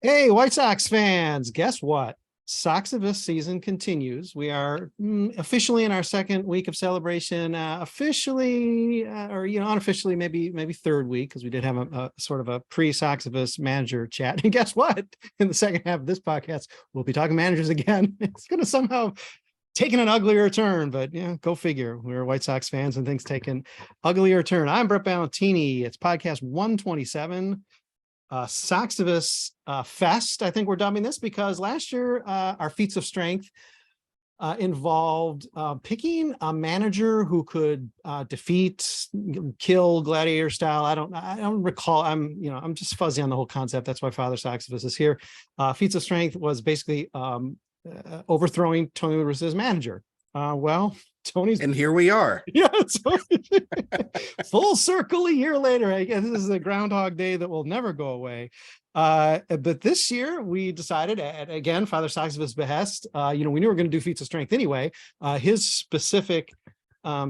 Hey, White Sox fans, guess what? Soxivus season continues. We are officially in our second week of celebration, officially, or unofficially, maybe third week, because we did have a sort of a pre-Soxivus manager chat. And guess what? In the second half of this podcast, we'll be talking managers again. It's going to somehow taking an uglier turn, but go figure. We're White Sox fans and things take an uglier turn. I'm Brett Ballantini. It's podcast 127. Soxivus Fest, I think we're dubbing this, because last year our Feats of Strength involved picking a manager who could defeat, kill gladiator style. I don't recall. I'm just fuzzy on the whole concept. That's why Father Soxivus is here. Feats of Strength was basically overthrowing Tony La Russa's manager. Tony's, and here we are. Yeah, so full circle a year later. I guess this is a Groundhog Day that will never go away. But this year we decided, again, Father Soxivus' behest. We knew we were going to do Feats of Strength anyway. His specific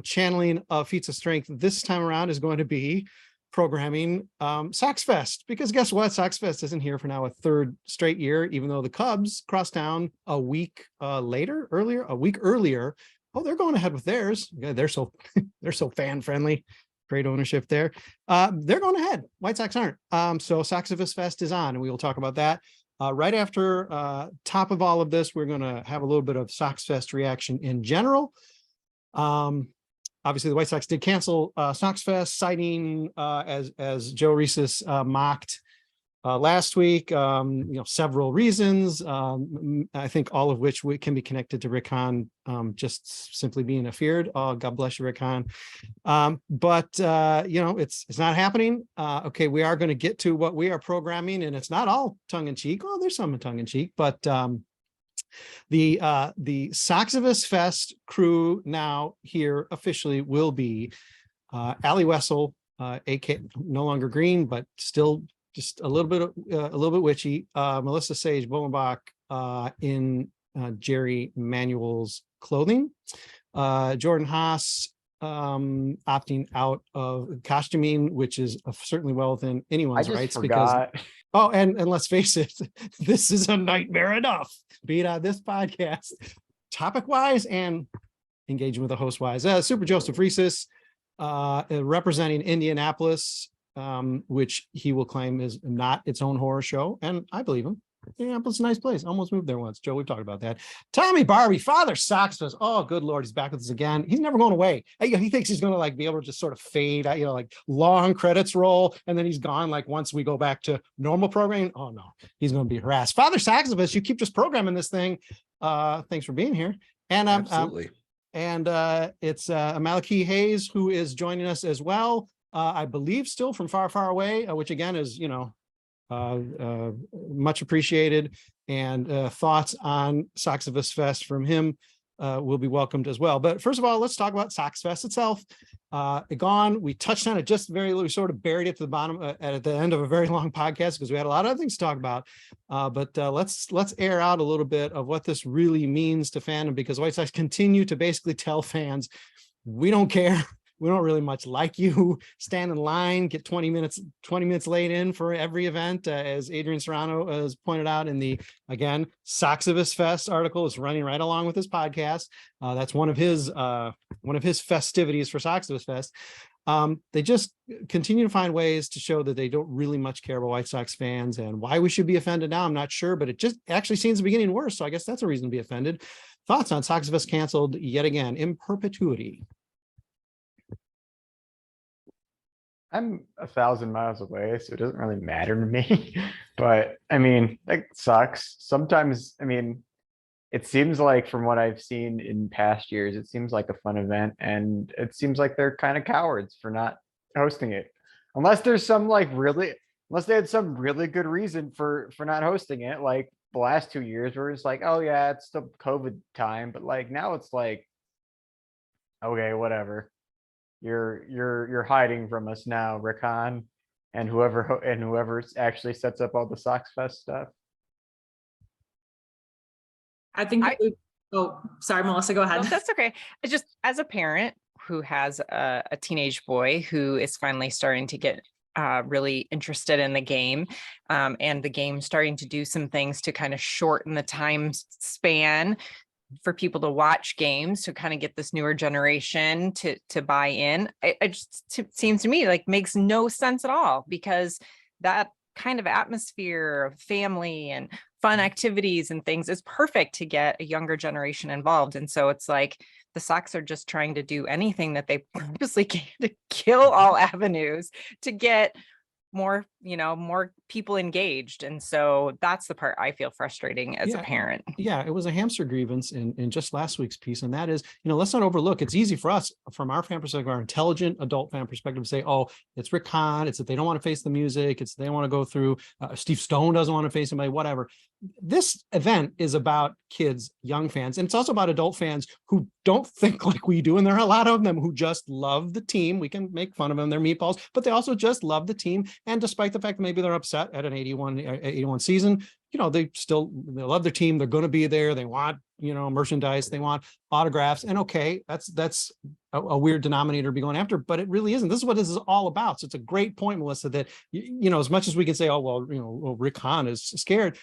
channeling of Feats of Strength this time around is going to be programming SoxFest, because guess what? SoxFest isn't here for now a third straight year, even though the Cubs crossed town a week earlier. Oh, they're going ahead with theirs. Yeah, they're so fan friendly. Great ownership there. They're going ahead. White Sox aren't. So Soxivus Fest is on, and we will talk about that. Right after top of all of this, we're going to have a little bit of SoxFest reaction in general. Obviously, the White Sox did cancel SoxFest, citing as Joe Resis mocked last week, several reasons, I think all of which can be connected to Rick Hahn just simply being afeared. Oh, God bless you, Rick Hahn. But it's not happening. Okay, we are going to get to what we are programming, and it's not all tongue-in-cheek. Oh, there's some tongue-in-cheek, but the Soxivus Fest crew now here officially will be Allie Wesel, aka no longer green, but still just a little bit witchy. Melissa Sage-Bollenbach in Jerry Manuel's clothing. Jordan Haas opting out of costuming, which is certainly well within anyone's rights. Forgot. Because and let's face it, this is a nightmare enough. Be it on this podcast, topic wise and engaging with the host wise. Super Joseph Resis, representing Indianapolis, which he will claim is not its own horror show, and I believe him. Indianapolis is a nice place. Almost moved there once. Joe, we've talked about that. Tommy Barbee, Father Soxivus. Oh, good Lord, he's back with us again. He's never going away. He thinks he's going to be able to just sort of fade, long credits roll, and then he's gone. Once we go back to normal programming, oh no, he's going to be harassed. Father Soxivus, you keep just programming this thing. Thanks for being here. And absolutely. It's Malachi Hayes, who is joining us as well. I believe still from far, far away, which again is, much appreciated, and thoughts on Soxivus Fest from him will be welcomed as well. But first of all, let's talk about SoxFest itself. We touched on it we sort of buried it to the bottom at the end of a very long podcast because we had a lot of other things to talk about. But let's air out a little bit of what this really means to fandom, because White Sox continue to basically tell fans, we don't care. We don't really much like you. Stand in line, get 20 minutes late in for every event, as Adrian Serrano has pointed out in the, again, Soxivus Fest article. Is running right along with his podcast. That's one of his festivities for Soxivus Fest. They just continue to find ways to show that they don't really much care about White Sox fans, and why we should be offended now, I'm not sure, but it just actually seems to be getting worse. So I guess that's a reason to be offended. Thoughts on Soxivus canceled yet again in perpetuity? I'm 1,000 miles away, so it doesn't really matter to me. But that sucks. Sometimes, it seems like, from what I've seen in past years, it seems like a fun event, and it seems like they're kind of cowards for not hosting it. Unless there's some unless they had some really good reason for not hosting it, like the last 2 years where it's like, oh yeah, it's the COVID time, but now it's like, okay, whatever. You're hiding from us now, Rick Hahn, and whoever actually sets up all the SoxFest stuff. I think. Oh, sorry, Melissa, go ahead. No, that's okay. It's just, as a parent who has a teenage boy who is finally starting to get really interested in the game, and the game starting to do some things to kind of shorten the time span for people to watch games, to kind of get this newer generation to buy in. It just seems to me like makes no sense at all, because that kind of atmosphere of family and fun activities and things is perfect to get a younger generation involved. And so it's like the Sox are just trying to do anything that they purposely can to kill all avenues to get more people engaged. And so that's the part I feel frustrating as a parent. Yeah, it was a hamster grievance in just last week's piece. And that is, let's not overlook, it's easy for us from our fan perspective, our intelligent adult fan perspective, to say, oh, it's Rick Hahn, it's that they don't want to face the music, it's they want to go through, Steve Stone doesn't want to face somebody, whatever. This event is about kids, young fans, and it's also about adult fans who don't think like we do. And there are a lot of them who just love the team. We can make fun of them, they're meatballs, but they also just love the team. And despite the fact that maybe they're upset at an 81 season, they love their team. They're going to be there. They want, merchandise, they want autographs. And okay, that's a weird denominator to be going after, but it really isn't. This is what this is all about. So it's a great point, Melissa, that, as much as we can say, oh, well, Rick Hahn is scared,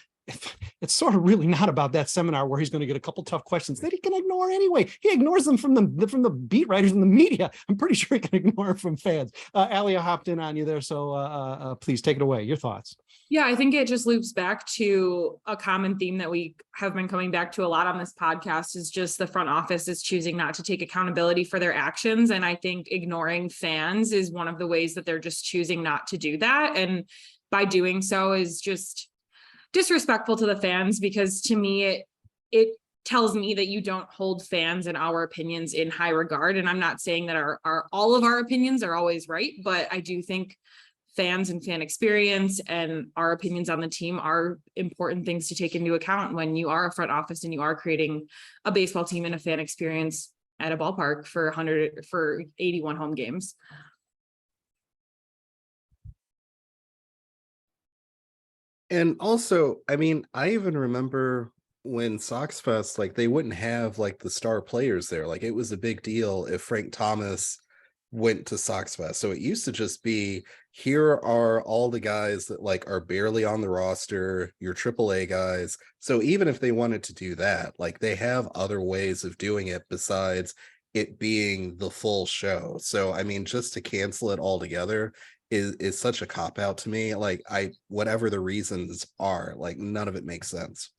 it's sort of really not about that seminar where he's going to get a couple tough questions that he can ignore anyway. He ignores them from the beat writers in the media. I'm pretty sure he can ignore it from fans. Allie, I hopped in on you there, so please take it away. Your thoughts. Yeah, I think it just loops back to a common theme that we have been coming back to a lot on this podcast, is just the front office is choosing not to take accountability for their actions. And I think ignoring fans is one of the ways that they're just choosing not to do that. And by doing so is just disrespectful to the fans, because to me, it tells me that you don't hold fans and our opinions in high regard. And I'm not saying that our all of our opinions are always right, but I do think fans and fan experience and our opinions on the team are important things to take into account when you are a front office and you are creating a baseball team and a fan experience at a ballpark for 81 home games. And also, I mean, I even remember when SoxFest, like, they wouldn't have like the star players there. Like, it was a big deal if Frank Thomas went to SoxFest. So it used to just be, here are all the guys that like are barely on the roster, your AAA guys. So even if they wanted to do that, like, they have other ways of doing it besides it being the full show. So I mean, just to cancel it altogether is such a cop-out to me. Like, whatever the reasons are, like, none of it makes sense.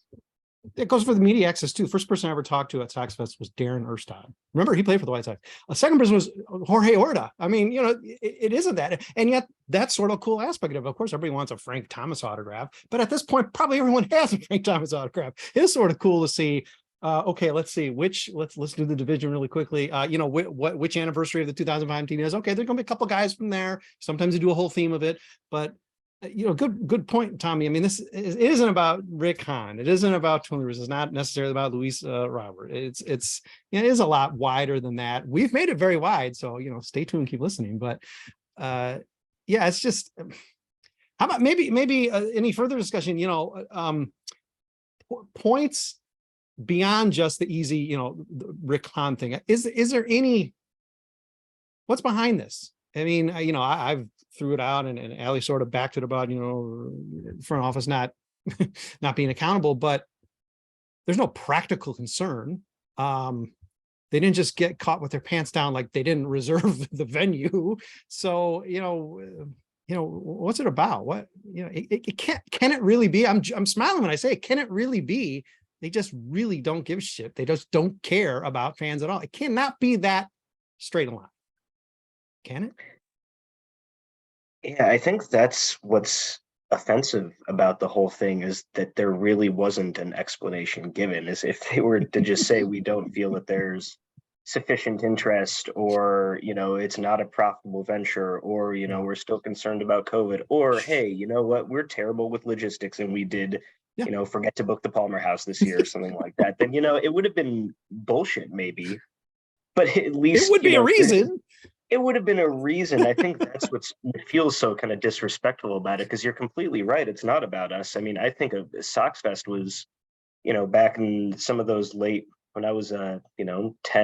It goes for the media access too. First person I ever talked to at SoxFest was Darren Erstad. Remember, he played for the White Sox. A second person was Jorge Orta. I mean, it isn't that. And yet that's sort of a cool aspect of it. Of course, everybody wants a Frank Thomas autograph, but at this point, probably everyone has a Frank Thomas autograph. It's sort of cool to see. Okay, let's see let's do the division really quickly. Which anniversary of the 2005 team is. Okay, there's gonna be a couple guys from there. Sometimes they do a whole theme of it, but good point, Tommy. I mean, it isn't about Rick Hahn. It isn't about Tony La Russa. It's not necessarily about Luis Robert. It is a lot wider than that. We've made it very wide, so stay tuned, keep listening. But it's just, how about maybe any further discussion? Points beyond just the easy, the Rick Hahn thing. Is there any, what's behind this? I mean, I've threw it out, and Allie sort of backed it about, front office not being accountable, but there's no practical concern. They didn't just get caught with their pants down, like they didn't reserve the venue. So, what's it about? What, it can it really be? I'm smiling when I say it. Can it really be? They just really don't give a shit. They just don't care about fans at all. It cannot be that straight a line. Can it? Yeah, I think that's what's offensive about the whole thing, is that there really wasn't an explanation given. As if they were to just say, we don't feel that there's sufficient interest, or, it's not a profitable venture, or, we're still concerned about COVID, or, hey, you know what, we're terrible with logistics and we did, forget to book the Palmer House this year or something like that, then, it would have been bullshit maybe, but at least it would be a reason. It would have been a reason. I think that's what feels so kind of disrespectful about it, because you're completely right. It's not about us. I mean, I think of SoxFest was, back in some of those late when I was 10,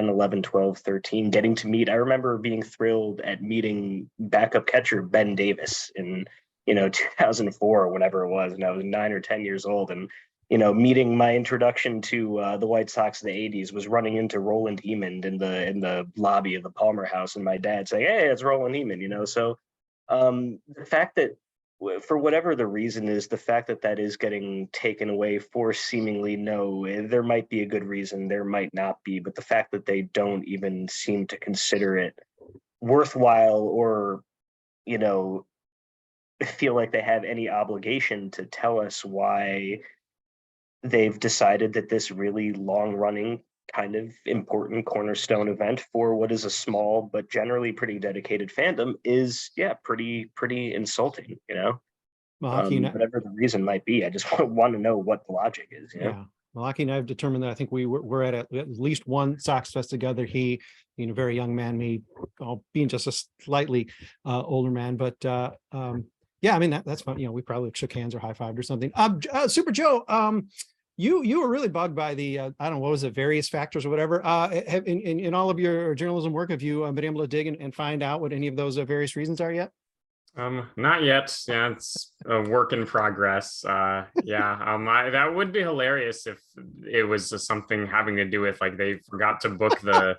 11, 12, 13, getting to meet. I remember being thrilled at meeting backup catcher Ben Davis in 2004 or whenever it was, and I was 9 or 10 years old, and meeting my introduction to the White Sox in the 80s was running into Roland Hemond in the lobby of the Palmer House, and my dad saying, "Hey, it's Roland Hemond," So the fact that, for whatever the reason is, the fact that that is getting taken away for seemingly there might be a good reason, there might not be, but the fact that they don't even seem to consider it worthwhile or, feel like they have any obligation to tell us why they've decided that this really long-running, kind of important cornerstone event for what is a small but generally pretty dedicated fandom is pretty insulting. Whatever the reason might be, I just want to know what the logic is. Yeah. Malaki and I have determined that I think we're at least one SoxFest together. He, being a very young man, me being just a slightly older man, but I mean that's fun. We probably shook hands or high-fived or something. Super Joe, you were really bugged by the I don't know, what was it, various factors or whatever. In all of your journalism work, have you been able to dig and find out what any of those various reasons are yet? Not yet. Yeah, it's a work in progress. That would be hilarious if it was something having to do with like they forgot to book the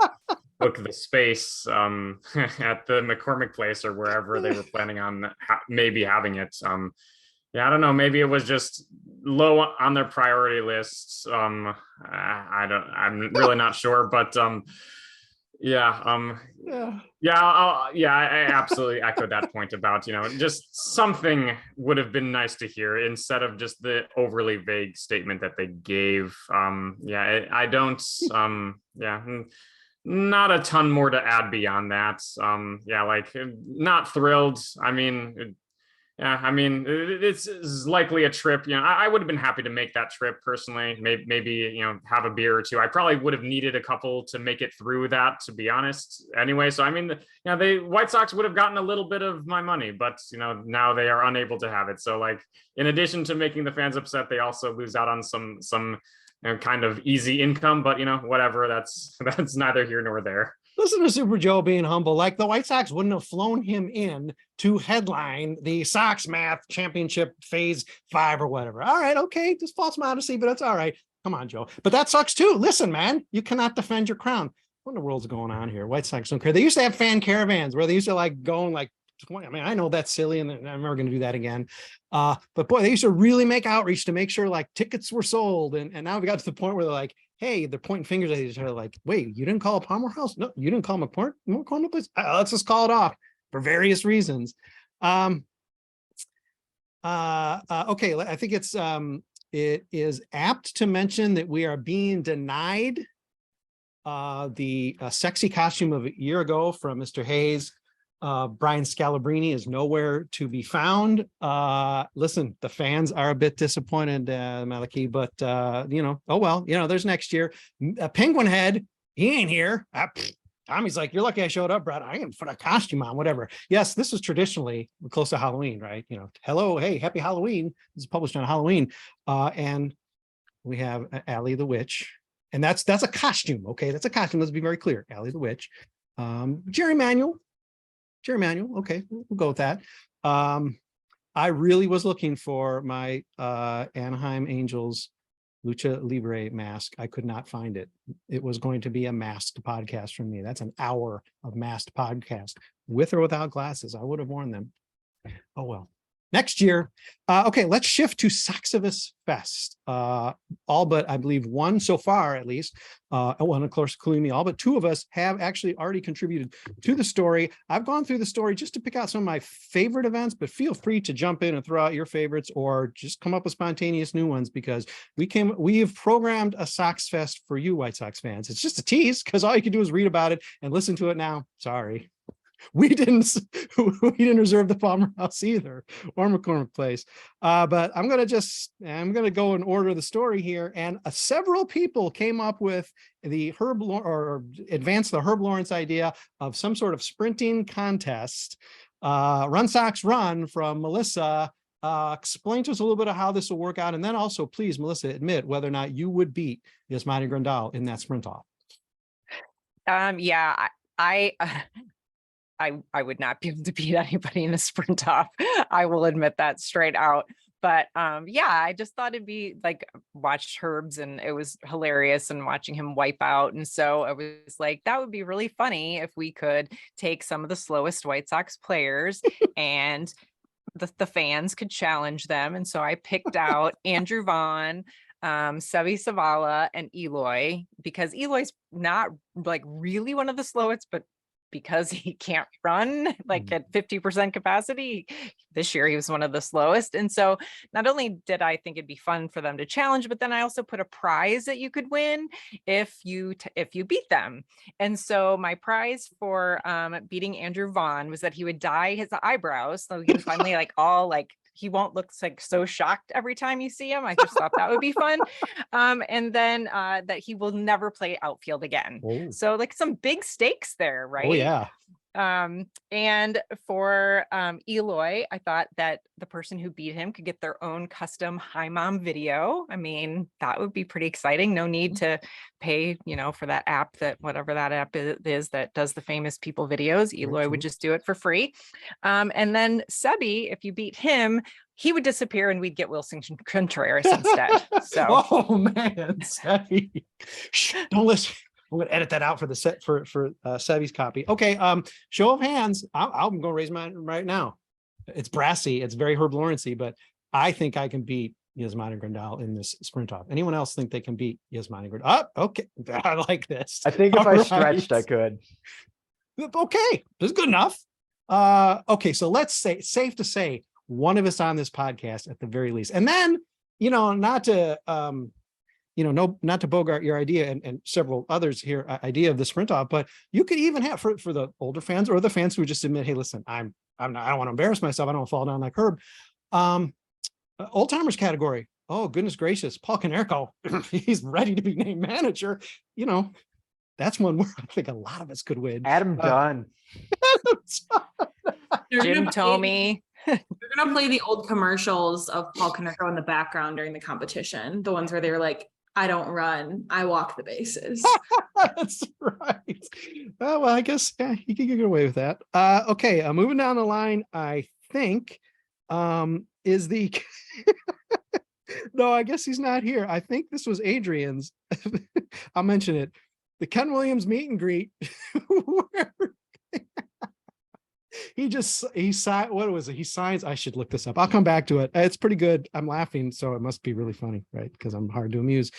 space at the McCormick Place or wherever they were planning on maybe having it. I don't know. Maybe it was just low on their priority lists. I'm really not sure, but I absolutely echo that point about, just something would have been nice to hear instead of just the overly vague statement that they gave. I don't, not a ton more to add beyond that. Not thrilled. It's likely a trip. I would have been happy to make that trip personally. Maybe have a beer or two. I probably would have needed a couple to make it through that, to be honest. Anyway, so the White Sox would have gotten a little bit of my money, but now they are unable to have it. So in addition to making the fans upset, they also lose out on some kind of easy income. But whatever. That's neither here nor there. Listen to Super Joe being humble. Like the White Sox wouldn't have flown him in to headline the Sox Math Championship Phase 5 or whatever. All right, okay, just false modesty, but that's all right. Come on, Joe. But that sucks too. Listen, man, you cannot defend your crown. What in the world's going on here? White Sox don't care. They used to have fan caravans where they used to go and 20. I know that's silly, and I'm never going to do that again. But boy, they used to really make outreach to make sure tickets were sold. And now we got to the point where they're like, hey, they're pointing fingers at each other wait, you didn't call a Palmer House? No, you didn't call McCormick Place? Let's just call it off for various reasons. Okay, I think it is apt to mention that we are being denied the sexy costume of a year ago from Mr. Hayes. Brian Scalabrine is nowhere to be found. Listen, the fans are a bit disappointed, Malachi, but oh well, there's next year. Penguin Head, he ain't here. Tommy's like, you're lucky I showed up, Brett. I am put a costume on, whatever. Yes, this is traditionally close to Halloween, right? Hello, hey, happy Halloween. This is published on Halloween. And we have Allie the Witch, and that's a costume. Okay, that's a costume. Let's be very clear. Allie the Witch. Jerry Manuel. Okay, we'll go with that. I really was looking for my Anaheim Angels Lucha Libre mask. I could not find it. It was going to be a masked podcast from me. That's an hour of masked podcast with or without glasses. I would have worn them. Oh, well. Next year. Okay, let's shift to Soxivus Fest. All but, I believe, one so far, at least. One, of course, including me, all but two of us have actually already contributed to the story. I've gone through the story just to pick out some of my favorite events, but feel free to jump in and throw out your favorites or just come up with spontaneous new ones, because we have programmed a Sox Fest for you White Sox fans. It's just a tease, because all you can do is read about it and listen to it now. Sorry. We didn't reserve the Palmer House either, or McCormick Place. But I'm going to go and order the story here. And several people came up with the advanced the Herb Lawrence idea of some sort of sprinting contest. Run Sox Run from Melissa explain to us a little bit of how this will work out. And then also, please, Melissa, admit whether or not you would beat Yasmani Grandal in that sprint off. Yeah, I would not be able to beat anybody in a sprint off. I will admit that straight out. But yeah, I just thought it'd be like, watched Herbs and it was hilarious and watching him wipe out. And so I was like, that would be really funny if we could take some of the slowest White Sox players and the fans could challenge them. And so I picked out Andrew Vaughn, Sevi Savala, and Eloy, because Eloy's not like really one of the slowest, but because he can't run like at 50% capacity, this year he was one of the slowest. And so not only did I think it'd be fun for them to challenge, but then I also put a prize that you could win if you beat them. And so my prize for beating Andrew Vaughn was that he would dye his eyebrows so he can finally like all like, he won't look like so shocked every time you see him. I just thought that would be fun. And then that he will never play outfield again. Oh. So like some big stakes there, right? Oh, yeah. And for Eloy, I thought that the person who beat him could get their own custom Hi Mom video. I mean, that would be pretty exciting. No need to pay, for that app, that whatever that app is that does the famous people videos. Eloy would just do it for free. And then Sebi, if you beat him, he would disappear and we'd get Wilson Contreras instead. So, oh man, Sebi. Shh, don't listen. I'm going to edit that out for the set for Sevi's copy. Okay. Show of hands. I'm going to raise mine right now. It's brassy. It's very Herb Lawrence-y, but I think I can beat Yasmani Grandal in this sprint off. Anyone else think they can beat Yasmani Grandal? Oh, okay. I like this. I think if I stretched, I could. Okay. This is good enough. Okay. So let's say it's safe to say one of us on this podcast at the very least. And then, not to, not to bogart your idea and several others here idea of the sprint off, but you could even have for the older fans or the fans who just admit, hey, listen, I'm not, I don't want to embarrass myself. I don't want to fall down like Herb. Old timers category. Oh, goodness gracious. Paul Konerko, he's ready to be named manager. That's one where I think a lot of us could win. Adam Dunn. Jim Tomey. They're going to play the old commercials of Paul Konerko in the background during the competition. The ones where they were like, I don't run, I walk the bases. That's right. Oh, well, I guess you can get away with that. Okay, moving down the line, I think is the no, I guess he's not here. I think this was Adrian's. I'll mention it. The Ken Williams meet and greet. He signed, what was it? He signs, I should look this up. I'll come back to it. It's pretty good. I'm laughing, so it must be really funny, right? Because I'm hard to amuse.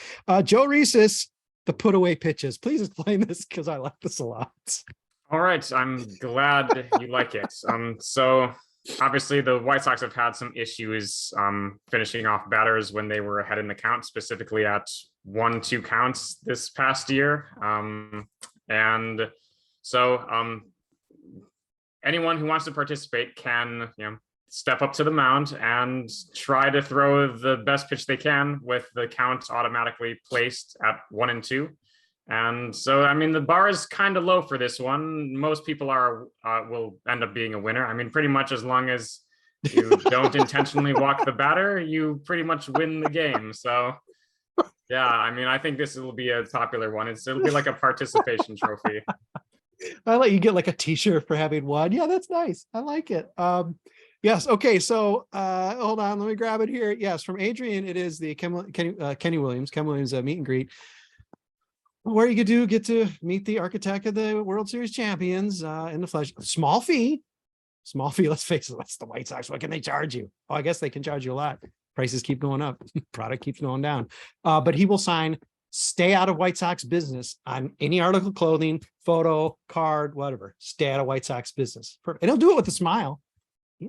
Joe Resis, the put away pitches. Please explain this because I like this a lot. All right. I'm glad you like it. So obviously the White Sox have had some issues finishing off batters when they were ahead in the count, specifically at 1-2 counts this past year. And so anyone who wants to participate can, step up to the mound and try to throw the best pitch they can with the count automatically placed at 1 and 2. And so, I mean, the bar is kind of low for this one. Most people will end up being a winner. I mean, pretty much as long as you don't intentionally walk the batter, you pretty much win the game. So, yeah, I mean, I think this will be a popular one. It'll be like a participation trophy. I'll let you get like a t-shirt for having won. Yeah, that's nice. I like it. Yes. Okay. So hold on. Let me grab it here. Yes. From Adrian, it is the Ken Williams meet and greet, where you get to meet the architect of the World Series champions in the flesh. Small fee. Let's face it. That's the White Sox. What can they charge you? Oh, I guess they can charge you a lot. Prices keep going up. Product keeps going down. But he will sign stay out of White Sox business on any article, clothing, photo, card, whatever. Stay out of White Sox business. Perfect. And he'll do it with a smile.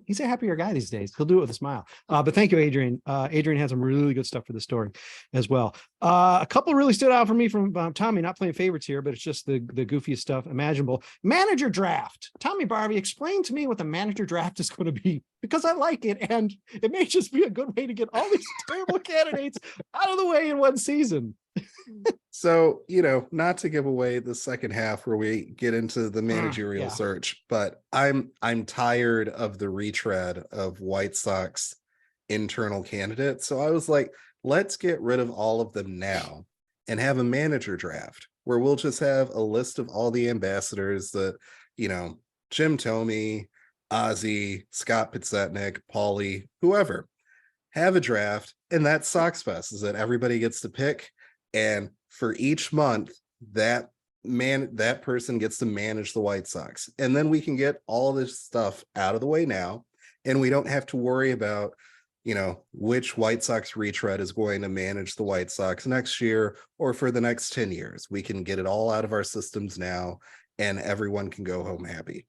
He's a happier guy these days. He'll do it with a smile. But thank you, Adrian. Adrian had some really good stuff for the story as well. A couple really stood out for me from Tommy, not playing favorites here, but it's just the goofiest stuff imaginable. Manager draft. Tommy, Barbee, explain to me what the manager draft is going to be, because I like it. And it may just be a good way to get all these terrible candidates out of the way in one season. So, not to give away the second half where we get into the managerial search, but I'm tired of the retread of White Sox internal candidates. So I was like, let's get rid of all of them now and have a manager draft where we'll just have a list of all the ambassadors that, Jim Thome, Ozzy, Scott Pitsetnik, Paulie, whoever, have a draft. And that's SoxFest, is that everybody gets to pick. And for each month, that person gets to manage the White Sox. And then we can get all this stuff out of the way now. And we don't have to worry about, which White Sox retread is going to manage the White Sox next year or for the next 10 years. We can get it all out of our systems now, and everyone can go home happy.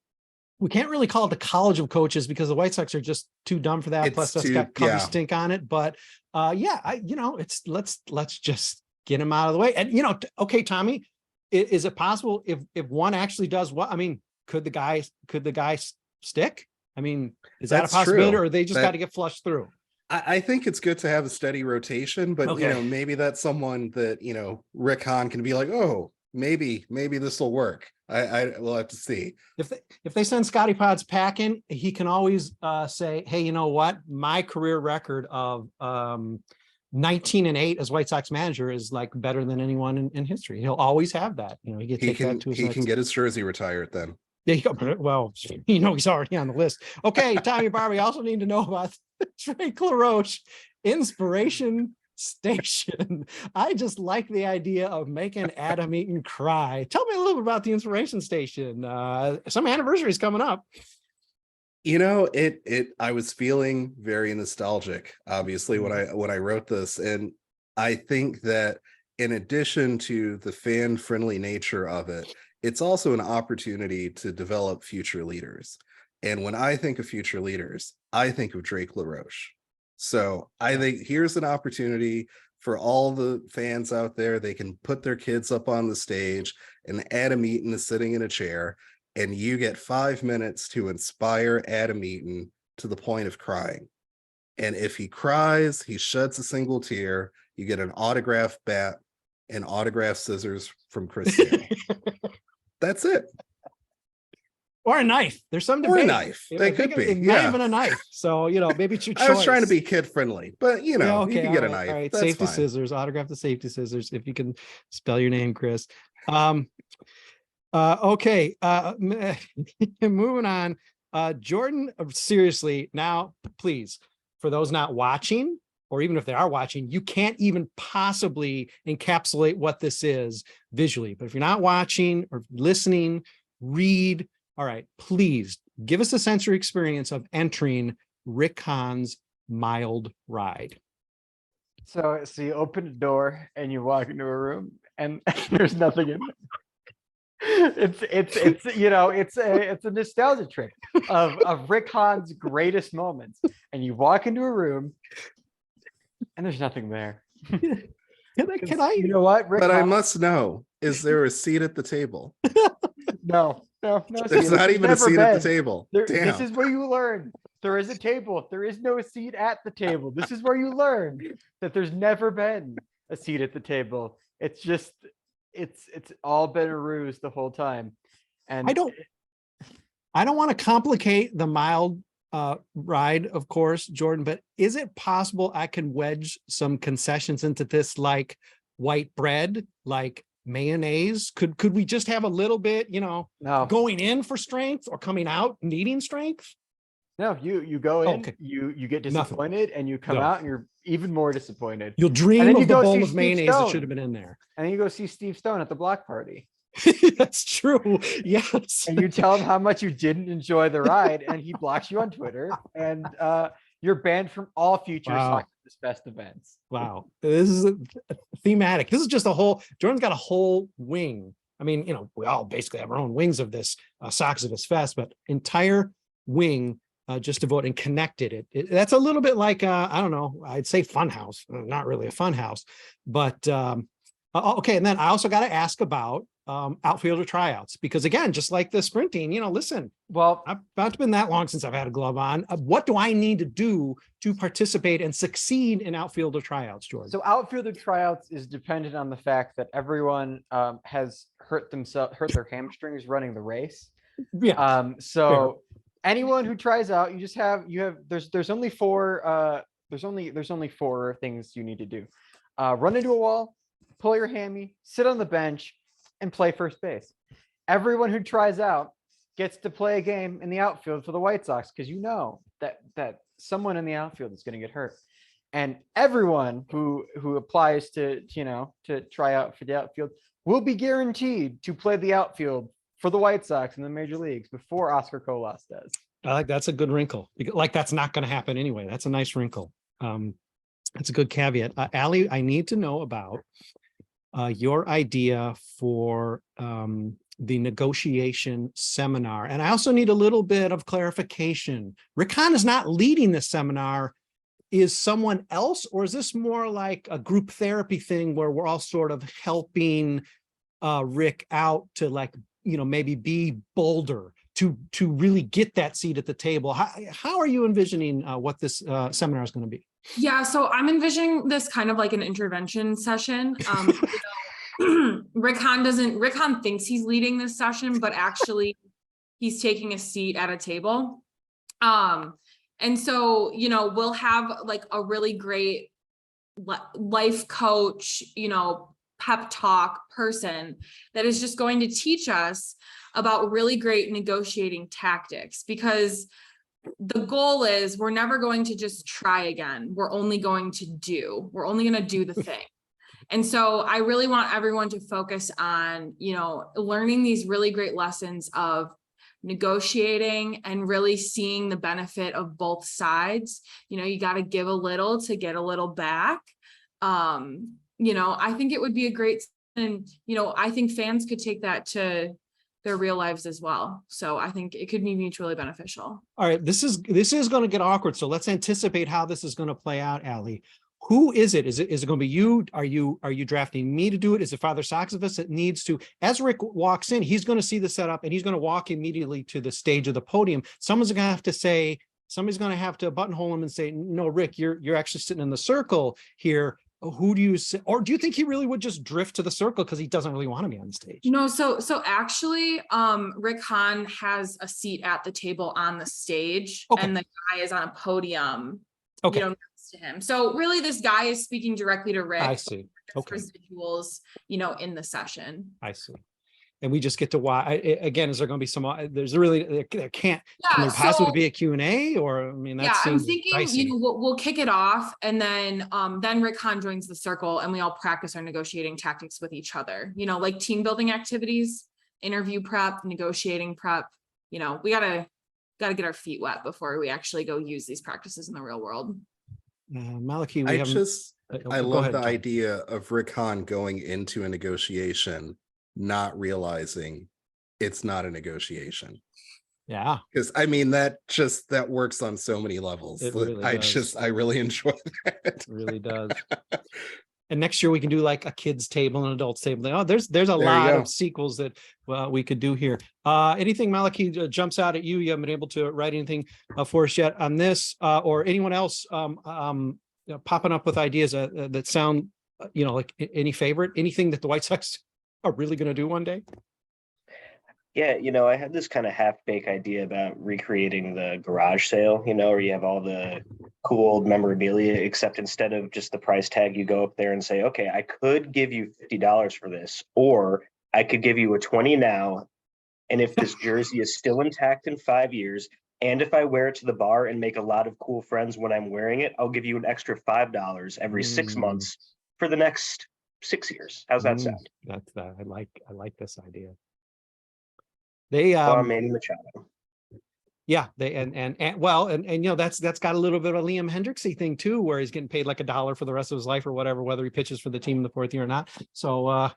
We can't really call it the College of Coaches because the White Sox are just too dumb for that. It's Plus, it's got cover stink on it. But it's let's just get them out of the way. And okay, Tommy, is it possible if one actually does what? I mean, could the guy stick? I mean, is that a possibility, or they just got to get flushed through? I think it's good to have a steady rotation, but Okay. maybe that's someone that Rick Hahn can be like, oh, maybe this will work. I will have to see. If they send Scotty Pods packing, he can always say, hey, you know what? My career record of 19-8 as White Sox manager is like better than anyone in history. He'll always have that. He can get his jersey retired then. There you go. Well, he's already on the list. Okay, Tommy Barbee, also need to know about Drake LaRoche Inspiration Station. I just like the idea of making Adam Eaton cry. Tell me a little bit about the Inspiration Station. Some anniversary is coming up. I was feeling very nostalgic, obviously, when I wrote this. And I think that in addition to the fan-friendly nature of it, it's also an opportunity to develop future leaders. And when I think of future leaders, I think of Drake LaRoche. So I think here's an opportunity for all the fans out there. They can put their kids up on the stage, and Adam Eaton is sitting in a chair, and you get 5 minutes to inspire Adam Eaton to the point of crying. And if he cries, he sheds a single tear, you get an autographed bat and autographed scissors from Chris Sale. That's it. Or a knife. There's some debate. Or a knife. They could be. Not even a knife. So, maybe it's your choice. I was trying to be kid friendly, but you can get a knife. All right. That's Safety fine. scissors, autograph the safety scissors. If you can spell your name, Chris. Okay. Moving on. Jordan, seriously, now, please, for those not watching, or even if they are watching, you can't even possibly encapsulate what this is visually. But if you're not watching or listening, read. All right, please give us a sensory experience of entering Rick Hahn's Mild Ride. So you open the door and you walk into a room and there's nothing in it. It's a nostalgia trip of Rick Hahn's greatest moments. And you walk into a room and there's nothing there. Can I? You know what, Rick But Hahn? I must know, is there a seat at the table? No. There's not even a seat at the table. Damn. This is where you learn. There is a table. There is no seat at the table. This is where you learn that there's never been a seat at the table. It's just, it's all been a ruse the whole time. And I don't want to complicate the Mild ride, of course, Jordan, but is it possible I can wedge some concessions into this, like white bread, like mayonnaise? Could we just have a little bit, no. going in for strength or coming out needing strength? No, you go in, Okay. you get disappointed, and you come out and you're even more disappointed. You'll dream then of you the go bowl see of Steve mayonnaise Stone. that should have been in there. And then you go see Steve Stone at the block party. That's true. Yes. And you tell him how much you didn't enjoy the ride, and he blocks you on Twitter, and you're banned from all future Wow. SoxivusFest Fest events. Wow. This is thematic. This is just Jordan's got a whole wing. I mean, we all basically have our own wings of this Soxivus Fest, but entire wing just devoted and connected it. That's a little bit like, I don't know, I'd say funhouse, not really a fun house, but okay. And then I also got to ask about outfielder tryouts, because again, just like the sprinting, listen, Well, I've not been that long since I've had a glove on. What do I need to do to participate and succeed in outfielder tryouts, Jordan? so outfielder tryouts is dependent on the fact that everyone has hurt their hamstrings running the race. Yeah. So anyone who tries out, there's only four There's only 4 things you need to do. Run into a wall, pull your hammy, sit on the bench, and play first base. Everyone who tries out gets to play a game in the outfield for the White Sox, because you know that someone in the outfield is going to get hurt. And everyone who applies to try out for the outfield will be guaranteed to play the outfield for the White Sox in the major leagues before Oscar Colas does. I like that's a good wrinkle. Like that's not going to happen anyway. That's a nice wrinkle. That's a good caveat. Allie, I need to know about your idea for the negotiation seminar. And I also need a little bit of clarification. Rick Hahn is not leading this seminar. Is someone else, or is this more like a group therapy thing where we're all sort of helping Rick out to maybe be bolder to really get that seat at the table? How are you envisioning what this seminar is going to be? Yeah, so I'm envisioning this kind of like an intervention session. Rick Hahn thinks he's leading this session, but actually he's taking a seat at a table. And so, we'll have like a really great life coach, pep talk person that is just going to teach us about really great negotiating tactics, because the goal is we're never going to just try again. We're only going to do the thing. And so I really want everyone to focus on, learning these really great lessons of negotiating and really seeing the benefit of both sides. You got to give a little to get a little back. I think it would be a great, and, I think fans could take that to their real lives as well. So I think it could be mutually beneficial. All right. This is going to get awkward. So let's anticipate how this is going to play out, Allie. Who is it? Is it going to be you? Are you drafting me to do it? Is it Father Soxivus that needs to? As Rick walks in, he's going to see the setup and he's going to walk immediately to the stage of the podium. Somebody's going to have to buttonhole him and say, no, Rick, you're actually sitting in the circle here. Who do you say? Or do you think he really would just drift to the circle because he doesn't really want to be on the stage? No, so actually, Rick Hahn has a seat at the table on the stage, okay, and the guy is on a podium. Okay. Next to him. So really, this guy is speaking directly to Rick. I see. Okay. Residuals, in the session. I see. And we just get to watch. Again, is there going to be some? There's really there can't. Yeah, can there possibly be a Q&A, or I'm thinking we'll kick it off, and then Rick Hahn joins the circle, and we all practice our negotiating tactics with each other. Like team building activities, interview prep, negotiating prep. We gotta get our feet wet before we actually go use these practices in the real world. Malachi, I love the idea of Rick Hahn going into a negotiation not realizing it's not a negotiation. Yeah, because that works on so many levels. Really I really enjoy that. It really does. And next year we can do like a kids table and adults table. There's a lot of sequels that we could do here. Anything, Malachi, jumps out at you? You haven't been able to write anything for us yet on this, or anyone else popping up with ideas that sound like any favorite, anything that the White Sox are really going to do one day? Yeah, I had this kind of half-baked idea about recreating the garage sale, where you have all the cool old memorabilia, except instead of just the price tag, you go up there and say, okay, I could give you $50 for this, or I could give you a 20 now. And if this jersey is still intact in 5 years, and if I wear it to the bar and make a lot of cool friends when I'm wearing it, I'll give you an extra $5 every 6 months for the next 6 years. How's that sound? That's I like this idea. They Manny Machado. Yeah, they and that's got a little bit of a Liam Hendricksy thing too, where he's getting paid like $1 for the rest of his life or whatever, whether he pitches for the team in the 4th year or not. So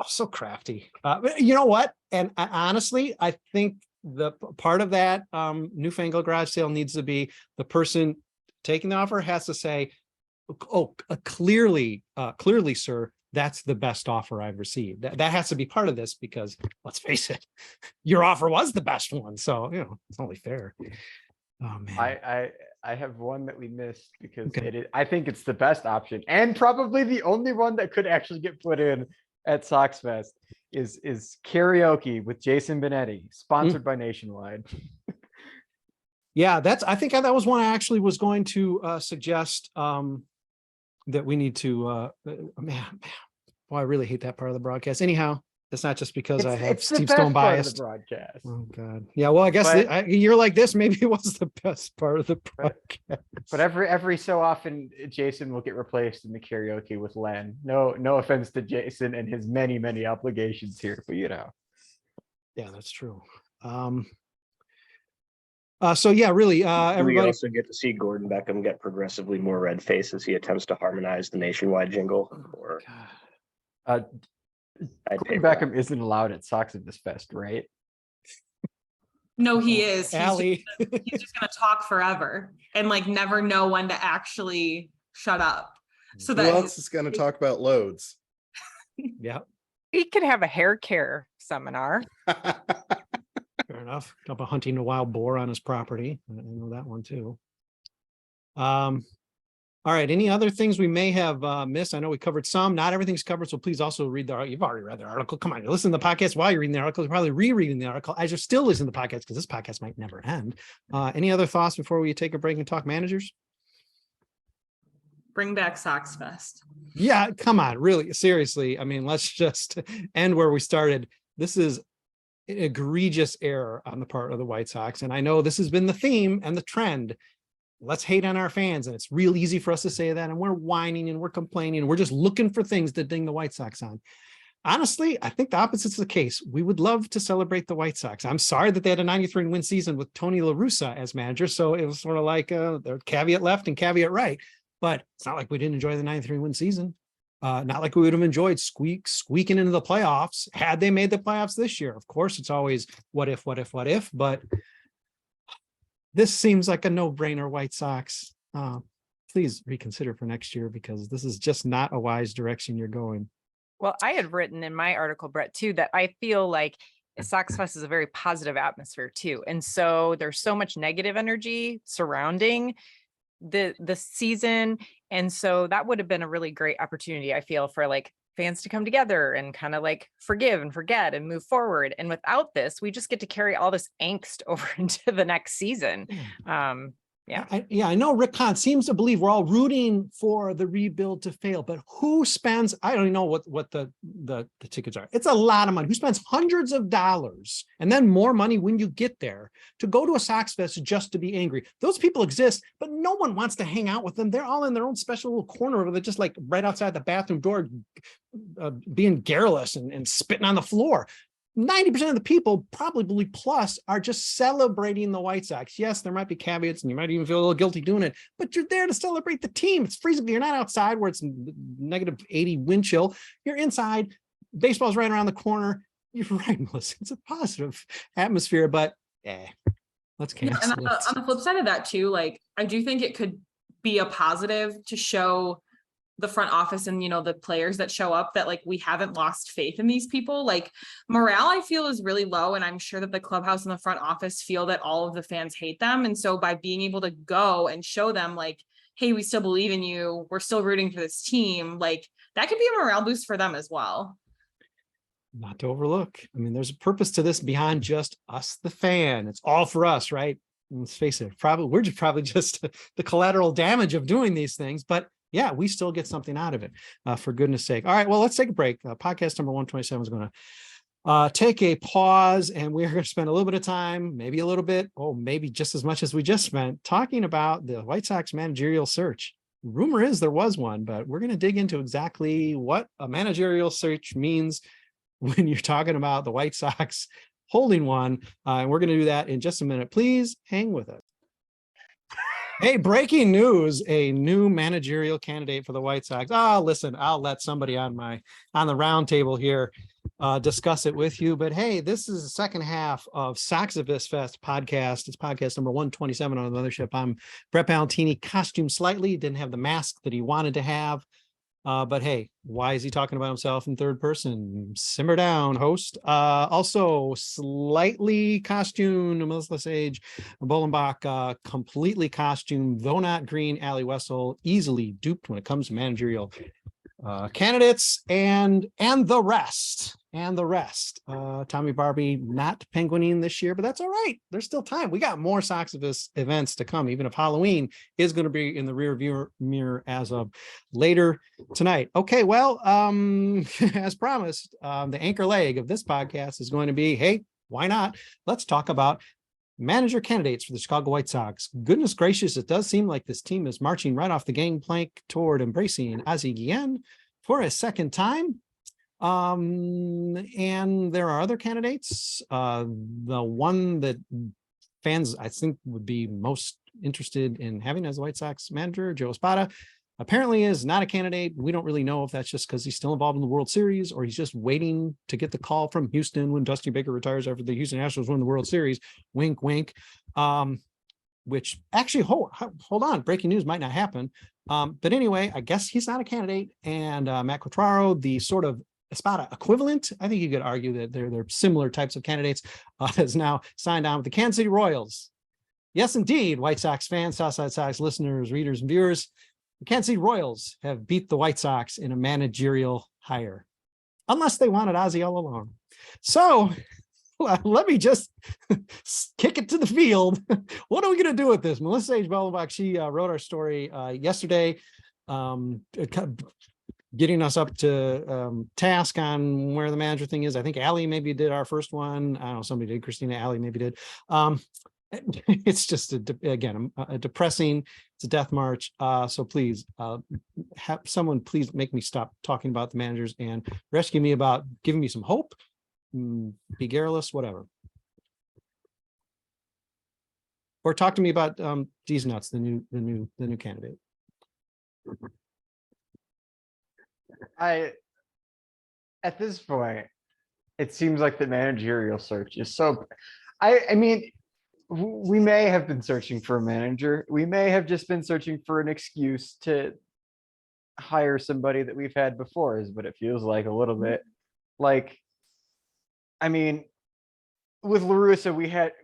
so crafty. But you know what? And honestly, I think the part of that newfangled garage sale needs to be the person taking the offer has to say, clearly, sir, that's the best offer I've received. That has to be part of this, because let's face it, your offer was the best one. So, it's only fair. Oh man. I have one that we missed because I think it's the best option, and probably the only one that could actually get put in at SoxFest is karaoke with Jason Benetti, sponsored by Nationwide. Yeah, I think that was one I actually was going to suggest that we need to man, boy, I really hate that part of the broadcast. Anyhow, it's not just because I have It's the Steve best Stone part of the biased. broadcast. Oh God. Yeah, well, I guess But- you're like this. Maybe it was the best part of the broadcast. But every so often, Jason will get replaced in the karaoke with Len. No offense to Jason and his many obligations here, but Yeah, that's true. So yeah, really, We everybody. also get to see Gordon Beckham get progressively more red face as he attempts to harmonize the nationwide jingle. Or God. I'd pay Gordon for that. Beckham isn't allowed at Soxivus Fest, right? No, he is. Allie. He's just gonna talk forever and like never know when to actually shut up. So Who that else is going to talk about loads? Yeah, We could have a hair care seminar. fair enough. Talk about hunting a wild boar on his property. I know that one too. All right. Any other things we may have missed? I know we covered some. Not everything's covered, so please also read you've already read the article. Come on, you listen to the podcast while you're reading the article. You're probably rereading the article as you're still listening to the podcast because this podcast might never end. Any other thoughts before we take a break and talk managers? bring back SoxFest. Yeah, come on, really, seriously. I mean, let's just end where we started. This is an egregious error on the part of the White Sox, and I know this has been the theme and the trend. Let's hate on our fans, and it's real easy for us to say that, and we're whining and we're complaining and we're just looking for things to ding the White Sox on. Honestly, I think the opposite's the case. We would love to celebrate the White Sox. I'm sorry that they had a 93-win season with Tony La Russa as manager, so it was sort of like their caveat left and caveat right. But it's not like we didn't enjoy the 93-win season. Not like we would have enjoyed squeaking into the playoffs had they made the playoffs this year. Of course, it's always what if, but this seems like a no-brainer, White Sox. Please reconsider for next year because this is just not a wise direction you're going. Well, I had written in my article, Brett, too, that I feel like SoxFest is a very positive atmosphere too. And so there's so much negative energy surrounding the season. And so that would have been a really great opportunity, I feel, for like fans to come together and kind of like forgive and forget and move forward. And without this, we just get to carry all this angst over into the next season. Yeah. I know Rick Kahn seems to believe we're all rooting for the rebuild to fail, but who spends, I don't even know what the tickets are. It's a lot of money. Who spends hundreds of dollars and then more money when you get there to go to a SoxFest just to be angry? Those people exist, but no one wants to hang out with them. They're all in their own special little corner where they're just like right outside the bathroom door, being garrulous and spitting on the floor. 90% of the people, probably plus, are just celebrating the White Sox. Yes, there might be caveats and you might even feel a little guilty doing it, but you're there to celebrate the team. It's freezing. You're not outside where it's negative 80 wind chill. You're inside. Baseball's right around the corner. You're right, Melissa. It's a positive atmosphere, but let's cancel Yeah, and on the flip side of that too, like I do think it could be a positive to show the front office and, you know, the players that show up that like we haven't lost faith in these people. Like morale, I feel, is really low. And I'm sure that the clubhouse and the front office feel that all of the fans hate them. And so by being able to go and show them like, hey, we still believe in you, we're still rooting for this team, like that could be a morale boost for them as well. Not to overlook. I mean, there's a purpose to this beyond just us, the fan. It's all for us, right? And let's face it, we're just the collateral damage of doing these things, but yeah, we still get something out of it, for goodness sake. All right, well, let's take a break. Podcast number 127 is going to take a pause, and we're going to spend a little bit of time, maybe a little bit, maybe just as much as we just spent, talking about the White Sox managerial search. Rumor is there was one, but we're going to dig into exactly what a managerial search means when you're talking about the White Sox holding one, and we're going to do that in just a minute. Please hang with us. Hey, breaking news, a new managerial candidate for the White Sox. Listen, I'll let somebody on the round table here discuss it with you. But hey, this is the second half of Soxivus Fest podcast. It's podcast number 127 on the mothership. I'm Brett Ballantini, costumed slightly, didn't have the mask that he wanted to have. But hey, why is he talking about himself in third person? Simmer down, host. Also slightly costumed, Melissa Sage-Bollenbach, completely costumed, though not green, Allie Wesel, easily duped when it comes to managerial candidates and the rest. and the rest. Tommy Barbee not penguining this year, but that's all right. There's still time. We got more Soxivus events to come, even if Halloween is going to be in the rear view mirror as of later tonight. Okay, well, as promised, the anchor leg of this podcast is going to be, hey, why not? Let's talk about manager candidates for the Chicago White Sox. Goodness gracious, it does seem like this team is marching right off the gangplank toward embracing Ozzie Guillen for a second time. And there are other candidates. The one that fans, I think, would be most interested in having as the White Sox manager, Joe Espada, apparently is not a candidate. We don't really know if that's just because he's still involved in the World Series or he's just waiting to get the call from Houston when Dusty Baker retires after the Houston Astros win the World Series. Wink, wink. Which actually, hold on, breaking news might not happen. But anyway, I guess he's not a candidate. And Matt Quatraro, the sort of Espada equivalent, I think you could argue that they're similar types of candidates, is now signed on with the Kansas City Royals. Yes, indeed, White Sox fans, Southside Sox listeners, readers, and viewers. The Kansas City Royals have beat the White Sox in a managerial hire, unless they wanted Ozzie all along. So let me just kick it to the field. What are we going to do with this? Melissa Sage-Bollenbach, she wrote our story yesterday, getting us up to task on where the manager thing is. I think Allie maybe did our first one. I don't know, somebody did. Christina, Allie maybe did. It's just again a depressing, it's a death march. So please have someone please make me stop talking about the managers and rescue me about giving me some hope. Be garrulous, whatever. Or talk to me about D's Nuts, the new candidate. At this point, it seems like the managerial search is so. I mean, we may have been searching for a manager. We may have just been searching for an excuse to hire somebody that we've had before, is what it feels like a little bit. Like, I mean, with La Russa,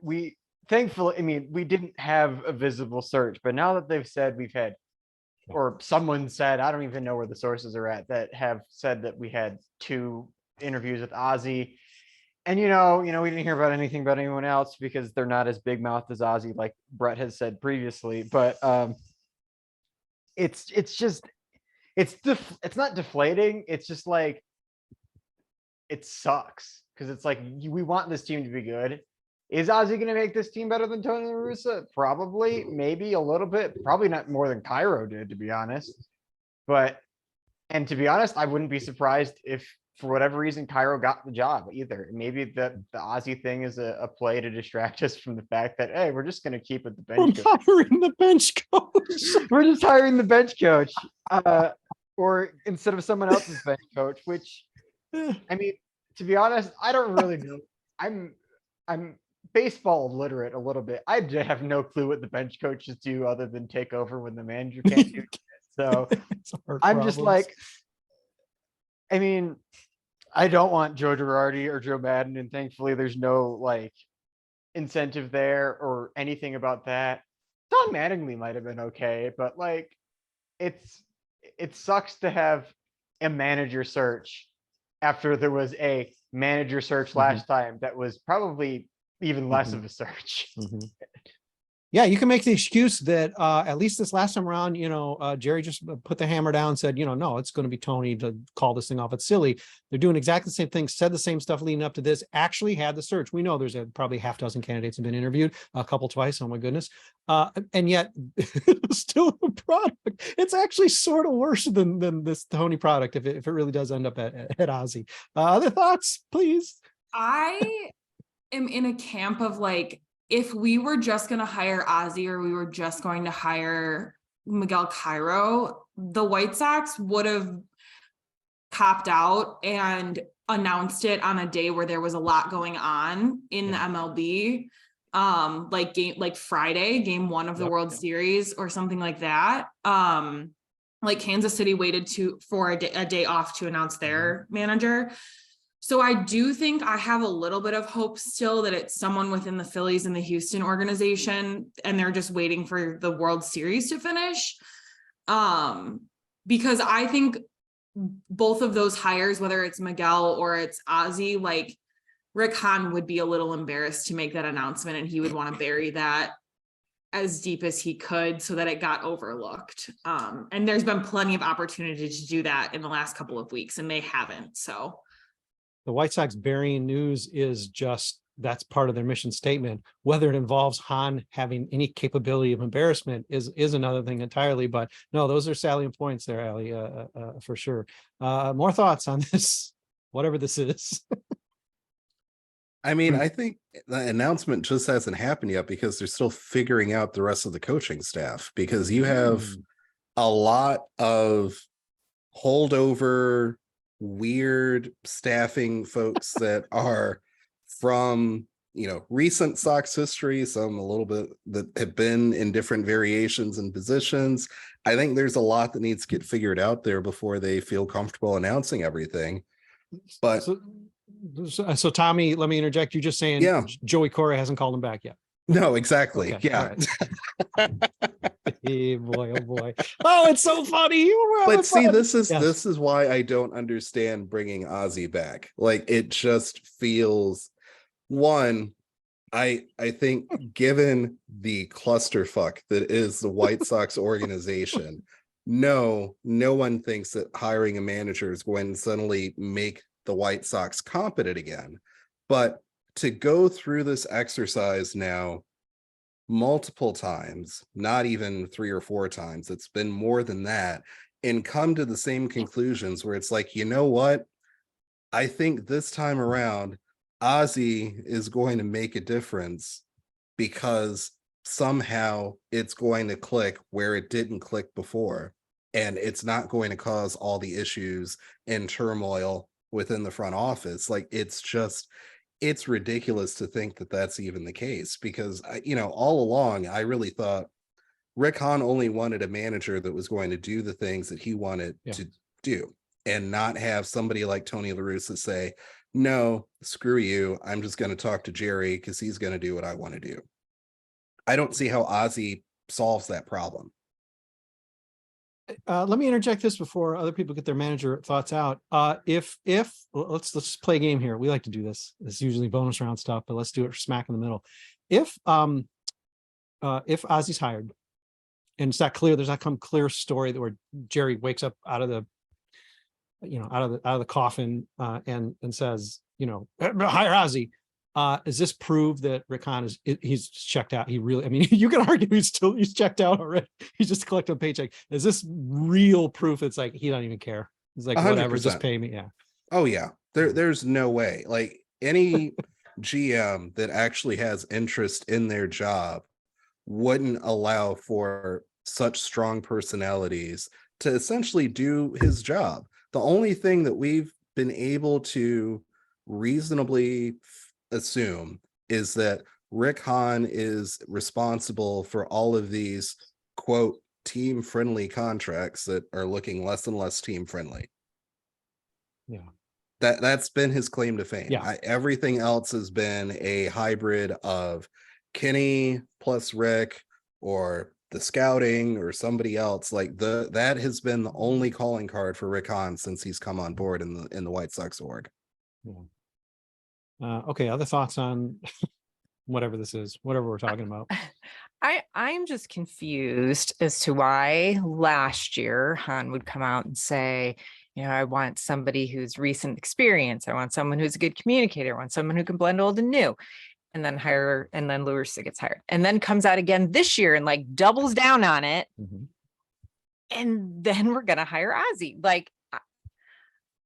we thankfully, I mean, we didn't have a visible search, but now that they've said we've had, or someone said, I don't even know where the sources are at, that have said that we had 2 interviews with Ozzie. And, we didn't hear about anything about anyone else because they're not as big mouthed as Ozzie, like Brett has said previously. But it's not deflating. It's just like, it sucks because it's like, we want this team to be good. Is Ozzie going to make this team better than Tony La Russa? Probably, maybe a little bit. Probably not more than Cairo did, to be honest. And to be honest, I wouldn't be surprised if, for whatever reason, Cairo got the job either. Maybe the Ozzie thing is a play to distract us from the fact that, hey, we're just going to keep it the bench coach. Hiring the bench coach. We're just hiring the bench coach, or instead of someone else's bench coach. Which, I mean, to be honest, I don't really know. I'm baseball illiterate a little bit. I have no clue what the bench coaches do other than take over when the manager can't do it. So I'm just like, I mean, I don't want Joe Girardi or Joe Madden, and thankfully there's no like incentive there or anything about that. Don Mattingly might have been okay, but like it sucks to have a manager search after there was a manager search last time that was probably even less of a search. Yeah, you can make the excuse that at least this last time around, Jerry just put the hammer down and said, no, it's going to be Tony to call this thing off. It's silly. They're doing exactly the same thing, said the same stuff leading up to this, actually had the search. We know there's probably half dozen candidates have been interviewed, a couple twice. Oh my goodness. And yet still a product. It's actually sort of worse than this Tony product if it really does end up at Ozzie. Other thoughts, please? I am in a camp of like, if we were just going to hire Ozzie or we were just going to hire Miguel Cairo, the White Sox would have copped out and announced it on a day where there was a lot going on in the MLB, like Friday, game 1 of the World Series or something like that. Like Kansas City waited for a day off to announce their manager. So I do think I have a little bit of hope still that it's someone within the Phillies and the Houston organization, and they're just waiting for the World Series to finish. Because I think both of those hires, whether it's Miguel or it's Ozzy, like Rick Hahn would be a little embarrassed to make that announcement, and he would want to bury that as deep as he could so that it got overlooked. And there's been plenty of opportunity to do that in the last couple of weeks, and they haven't. So the White Sox burying news is just, that's part of their mission statement. Whether it involves Hahn having any capability of embarrassment is another thing entirely. But no, those are salient points there, Allie, for sure. More thoughts on this, whatever this is. I mean, I think the announcement just hasn't happened yet because they're still figuring out the rest of the coaching staff, because you have a lot of holdover, weird staffing folks that are from, recent Sox history, some a little bit that have been in different variations and positions. I think there's a lot that needs to get figured out there before they feel comfortable announcing everything. But so Tommy, let me interject. You're just saying, yeah, Joey Cora hasn't called him back yet. No, exactly. Okay, yeah. Right. Hey, boy, oh boy. Oh, it's so funny. But see, this is why I don't understand bringing Ozzy back. Like, it just feels, one, I think given the clusterfuck that is the White Sox organization, no one thinks that hiring a manager is going to suddenly make the White Sox competent again. But to go through this exercise now multiple times, not even 3 or 4 times, it's been more than that, and come to the same conclusions where it's like, you know what? I think this time around, Ozzy is going to make a difference because somehow it's going to click where it didn't click before. And it's not going to cause all the issues and turmoil within the front office. Like, it's ridiculous to think that that's even the case, because all along I really thought Rick Hahn only wanted a manager that was going to do the things that he wanted to do, and not have somebody like Tony La Russa say, no, screw you, I'm just going to talk to Jerry because he's going to do what I want to do. I don't see how Ozzy solves that problem. Let me interject this before other people get their manager thoughts out. If let's play a game here. We like to do this. It's usually bonus round stuff, but let's do it smack in the middle. If Ozzy's hired, and it's that clear, there's that clear story that where Jerry wakes up out of the out of the coffin and says, hire Ozzy. Does this prove that Rick Hahn he's checked out? He really, you can argue he's checked out already. He's just collecting a paycheck. Is this real proof? It's like, he don't even care. He's like, 100%. Whatever, just pay me. Yeah. Oh yeah. There's no way. Like, any GM that actually has interest in their job wouldn't allow for such strong personalities to essentially do his job. The only thing that we've been able to reasonably assume is that Rick Hahn is responsible for all of these, quote, team-friendly contracts that are looking less and less team-friendly. Yeah. That's been his claim to fame. Yeah. Everything else has been a hybrid of Kenny plus Rick, or the scouting, or somebody else. Like, that has been the only calling card for Rick Hahn since he's come on board in the White Sox org. Yeah. Okay, other thoughts on whatever this is, whatever we're talking about? I'm just confused as to why last year Hahn would come out and say, I want somebody who's recent experience. I want someone who's a good communicator. I want someone who can blend old and new. And then La Russa gets hired. And then comes out again this year and like doubles down on it. Mm-hmm. And then we're going to hire Ozzy. Like,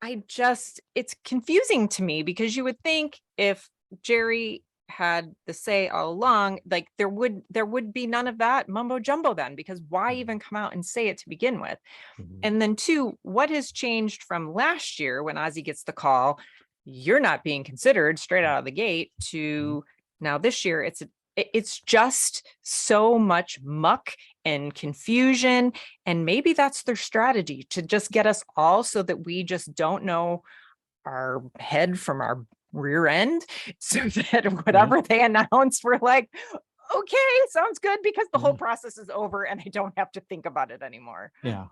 it's confusing to me, because you would think if Jerry had the say all along, like there would be none of that mumbo jumbo then, because why even come out and say it to begin with? Mm-hmm. And then 2, what has changed from last year when Ozzy gets the call, you're not being considered straight out of the gate, to now this year it's just so much muck and confusion. And maybe that's their strategy, to just get us all so that we just don't know our head from our rear end, so that whatever they announce, we're like, okay, sounds good, because the whole process is over and I don't have to think about it anymore. Yeah.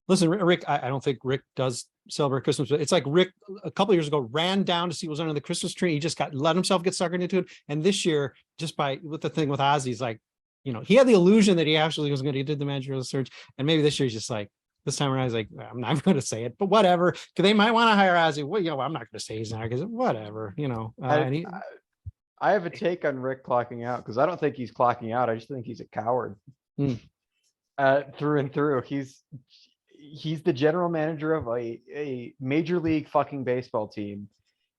Listen, Rick, I don't think Rick does celebrate Christmas, but it's like Rick a couple of years ago ran down to see what was under the Christmas tree. He just let himself get suckered into it. And this year, just with the thing with Ozzy, he's like, he had the illusion that he actually was going to do the managerial search. And maybe this year he's just like, this time around, he's like, I'm not going to say it, but whatever. Because they might want to hire Ozzy. Well, I'm not going to say he's not, because whatever, I have a take on Rick clocking out, because I don't think he's clocking out. I just think he's a coward. Through and through. He's the general manager of a major league fucking baseball team.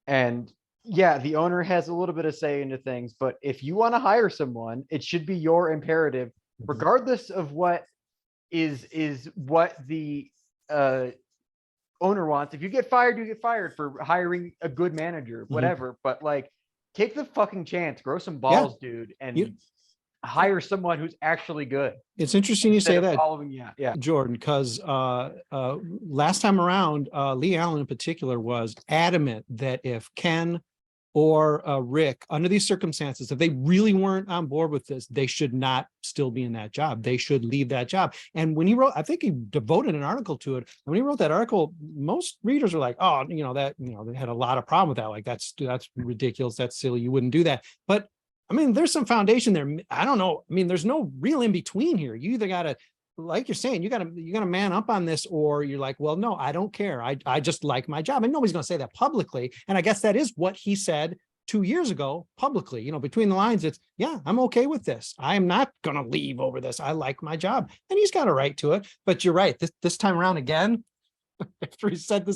And yeah, the owner has a little bit of say into things, but if you want to hire someone, it should be your imperative, regardless of what is what the owner wants. If you get fired, you get fired for hiring a good manager, whatever. But like, take the fucking chance, grow some balls, dude, and hire someone who's actually good. It's interesting you say that, yeah, Jordan, because last time around, Lee Allen in particular was adamant that if Ken or Rick, under these circumstances, if they really weren't on board with this, they should not still be in that job. They should leave that job. And when he wrote, I think he devoted an article to it. And when he wrote that article, most readers were like, oh, they had a lot of problem with that. Like, that's ridiculous. That's silly. You wouldn't do that. But I mean, there's some foundation there. I don't know. I mean, there's no real in between here. You either got to, like you're saying, you got to man up on this, or you're like, well, no, I don't care. I just like my job. And nobody's going to say that publicly. And I guess that is what he said 2 years ago publicly. Between the lines, it's, yeah, I'm okay with this. I am not going to leave over this. I like my job, and he's got a right to it. But you're right. This time around again, after he said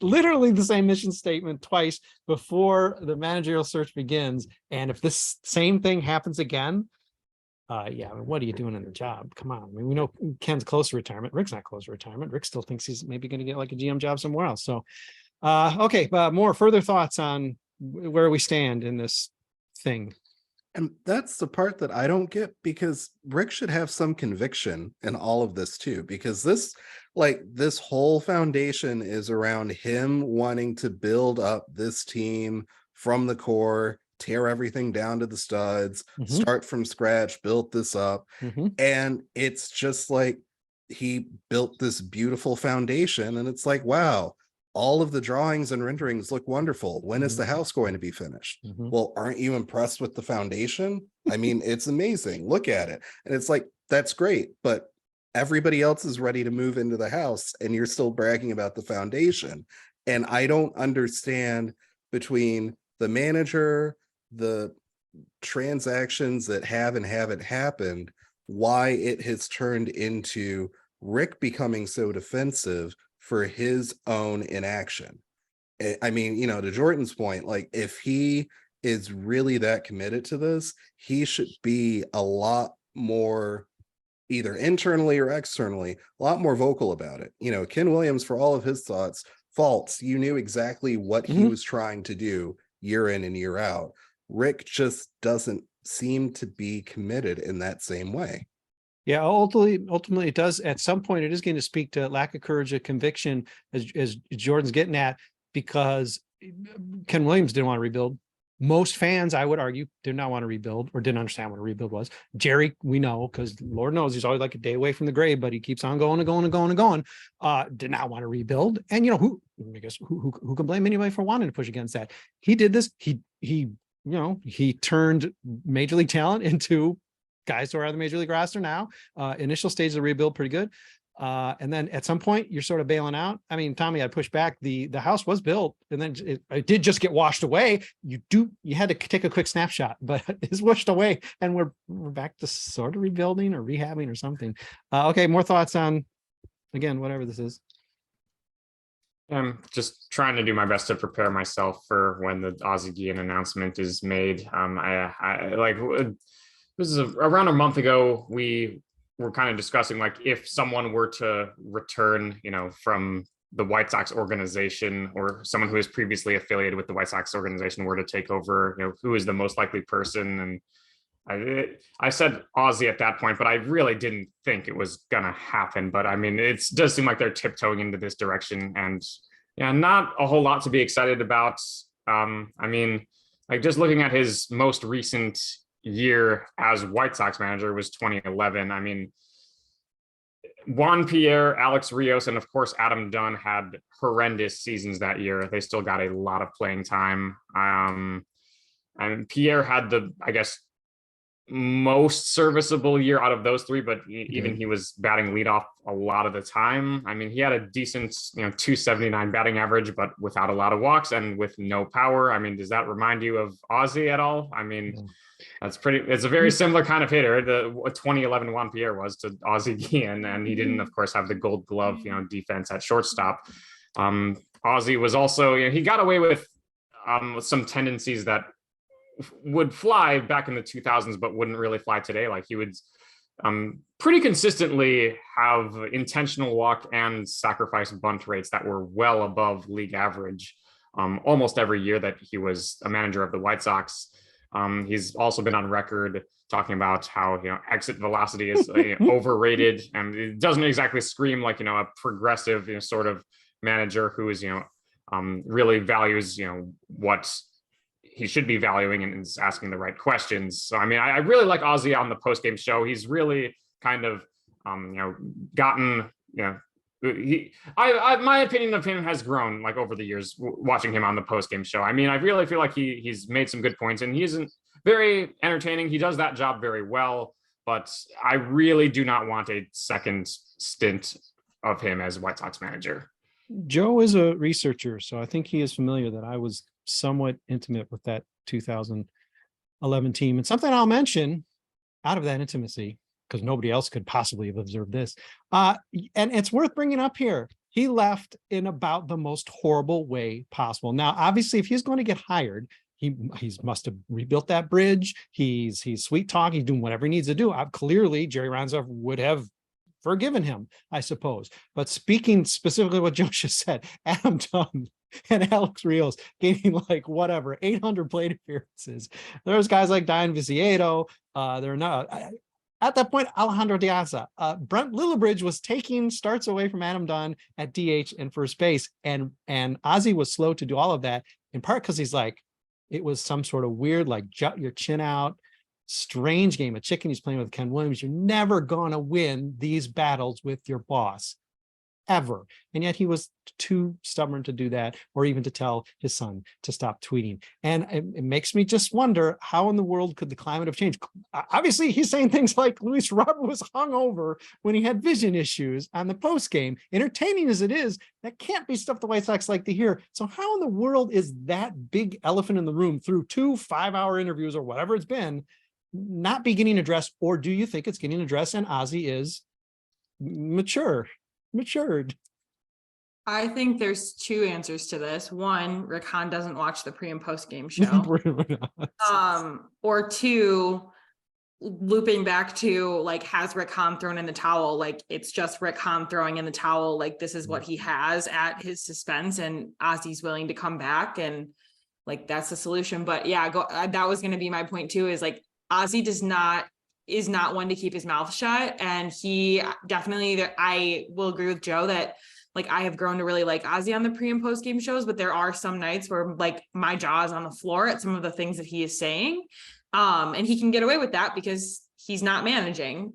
literally the same mission statement twice before the managerial search begins. And if this same thing happens again, what are you doing in the job? Come on. I mean, we know Ken's close to retirement. Rick's not close to retirement. Rick still thinks he's maybe going to get like a GM job somewhere else. So, okay. More further thoughts on where we stand in this thing. And that's the part that I don't get, because Rick should have some conviction in all of this too, because this whole foundation is around him wanting to build up this team from the core, tear everything down to the studs, start from scratch, build this up. And it's just like, he built this beautiful foundation, and it's like, wow, all of the drawings and renderings look wonderful. When is the house going to be finished? Well, aren't you impressed with the foundation? I mean, it's amazing. Look at it. And it's like, that's great, but everybody else is ready to move into the house, and you're still bragging about the foundation. And I don't understand, between the manager, the transactions that have and haven't happened, why it has turned into Rick becoming so defensive for his own inaction. I mean, to Jordan's point, like, if he is really that committed to this, he should be a lot more, either internally or externally, a lot more vocal about it. Ken Williams, for all of his faults, you knew exactly what he was trying to do year in and year out. Rick just doesn't seem to be committed in that same way. Yeah, ultimately it does. At some point, it is going to speak to lack of courage, of conviction, as Jordan's getting at, because Ken Williams didn't want to rebuild. Most fans, I would argue, did not want to rebuild, or didn't understand what a rebuild was. Jerry, we know, because Lord knows he's always like a day away from the grave, but he keeps on going and going and going and going. Did not want to rebuild. And who can blame anybody for wanting to push against that? He did this. He turned major league talent into guys who are on the major league roster now. Initial stage of the rebuild, pretty good. And then at some point, you're sort of bailing out. I mean, Tommy, I'd push back. The house was built, and then it did just get washed away. You had to take a quick snapshot, but it's washed away, and we're back to sort of rebuilding or rehabbing or something. Okay, more thoughts on, again, whatever this is. I'm just trying to do my best to prepare myself for when the Ozzie Guillen announcement is made. This is around a month ago, we were kind of discussing, like, if someone were to return, from the White Sox organization, or someone who is previously affiliated with the White Sox organization were to take over, who is the most likely person. And I said Ozzie at that point, but I really didn't think it was going to happen. But I mean, it does seem like they're tiptoeing into this direction, and not a whole lot to be excited about. I mean, like, just looking at his most recent year as White Sox manager was 2011. I mean, Juan Pierre, Alex Rios, and of course Adam Dunn had horrendous seasons that year. They still got a lot of playing time. And Pierre had the, I guess, most serviceable year out of those three, but even he was batting leadoff a lot of the time. I mean, he had a decent, 279 batting average, but without a lot of walks and with no power. I mean, does that remind you of Ozzy at all? I mean, it's a very similar kind of hitter. The 2011 Juan Pierre was to Ozzy Guillen, and he didn't, of course, have the gold glove, defense at shortstop. Ozzy was also, he got away with some tendencies that would fly back in the 2000s, but wouldn't really fly today. Like he would pretty consistently have intentional walk and sacrifice bunt rates that were well above league average almost every year that he was a manager of the White Sox. He's also been on record talking about how exit velocity is overrated, and it doesn't exactly scream like a progressive sort of manager who is really values what he should be valuing and is asking the right questions. So I mean, I really like Ozzy on the post-game show. He's really kind of gotten my opinion of him has grown like over the years watching him on the post-game show. I mean, I really feel like he's made some good points, and he isn't very entertaining. He does that job very well, but I really do not want a second stint of him as White Sox manager. Joe is a researcher, so I think he is familiar that I was somewhat intimate with that 2011 team. And something I'll mention out of that intimacy, because nobody else could possibly have observed this, and it's worth bringing up here. He left in about the most horrible way possible. Now, obviously, if he's going to get hired, he must have rebuilt that bridge. He's sweet talking, he's doing whatever he needs to do. Clearly, Jerry Reinsdorf would have forgiven him, I suppose. But speaking specifically what Joe just said, Adam Dunn and Alex Rios gaining 800 plate appearances. There's guys like Diane Vizieto. They're not at that point. Alejandro Diaza, Brent Lillibridge was taking starts away from Adam Dunn at DH and first base, and Ozzy was slow to do all of that, in part because he's like, it was some sort of weird jut your chin out, strange game of chicken he's playing with Ken Williams. You're never gonna win these battles with your boss, ever. And yet he was too stubborn to do that, or even to tell his son to stop tweeting. And it makes me just wonder, how in the world could the climate have changed? Obviously, he's saying things like Luis Robert was hungover when he had vision issues on the post game. Entertaining as it is, that can't be stuff the White Sox like to hear. So how in the world is that big elephant in the room through 2 5-hour interviews or whatever it's been not be getting addressed? Or do you think it's getting addressed and Ozzy is matured? I think there's 2 answers to this. One, Rick Hahn doesn't watch the pre and post game show. Or 2, looping back to has Rick Hahn thrown in the towel? It's just Rick Hahn throwing in the towel. This is what he has at his suspense, and Ozzy's willing to come back, and that's the solution. But yeah, that was going to be my point too, is Ozzy is not one to keep his mouth shut. And he definitely, I will agree with Joe that I have grown to really like Ozzy on the pre and post game shows, but there are some nights where my jaw is on the floor at some of the things that he is saying. And he can get away with that because he's not managing.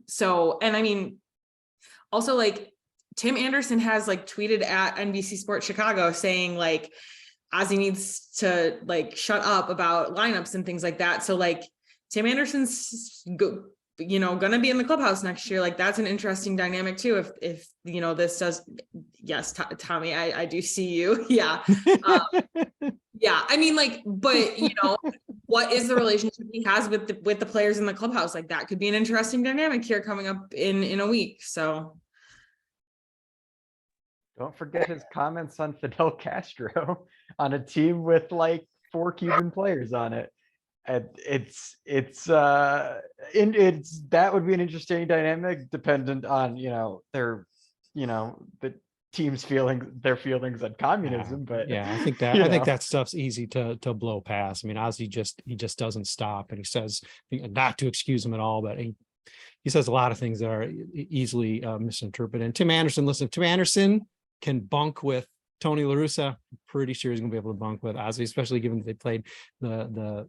So, and I mean, also Tim Anderson has tweeted at NBC Sports Chicago saying Ozzy needs to shut up about lineups and things like that. So Tim Anderson's gonna be in the clubhouse next year. That's an interesting dynamic too. If this does, yes, Tommy, I do see you. Yeah. Yeah. I mean, but what is the relationship he has with the players in the clubhouse? That could be an interesting dynamic here coming up in a week. So. Don't forget his comments on Fidel Castro on a team with 4 Cuban players on it. And that would be an interesting dynamic, dependent on their the team's feelings on communism. But yeah, I think that stuff's easy to blow past. I mean, Ozzy just doesn't stop, and he says, not to excuse him at all, but he says a lot of things that are easily misinterpreted. And Tim Anderson can bunk with Tony La Russa. I'm pretty sure he's gonna be able to bunk with Ozzy, especially given that they played the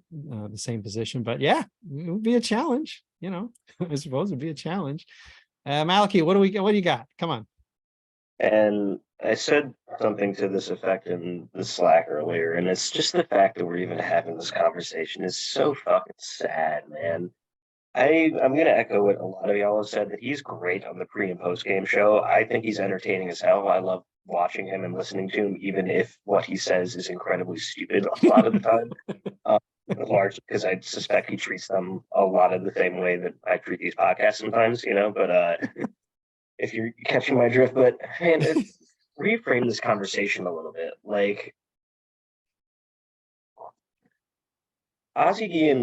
same position. But yeah, it would be a challenge, I suppose it'd be a challenge. Malachi, what do you got? Come on. And I said something to this effect in the Slack earlier, and it's just the fact that we're even having this conversation is so fucking sad, man. I'm gonna echo what a lot of y'all have said, that he's great on the pre and post game show. I think he's entertaining as hell. I love watching him and listening to him, even if what he says is incredibly stupid a lot of the time. Largely because I suspect he treats them a lot of the same way that I treat these podcasts sometimes, but if you're catching my drift. But man, reframe this conversation a little bit. Like, Ozzie Guillen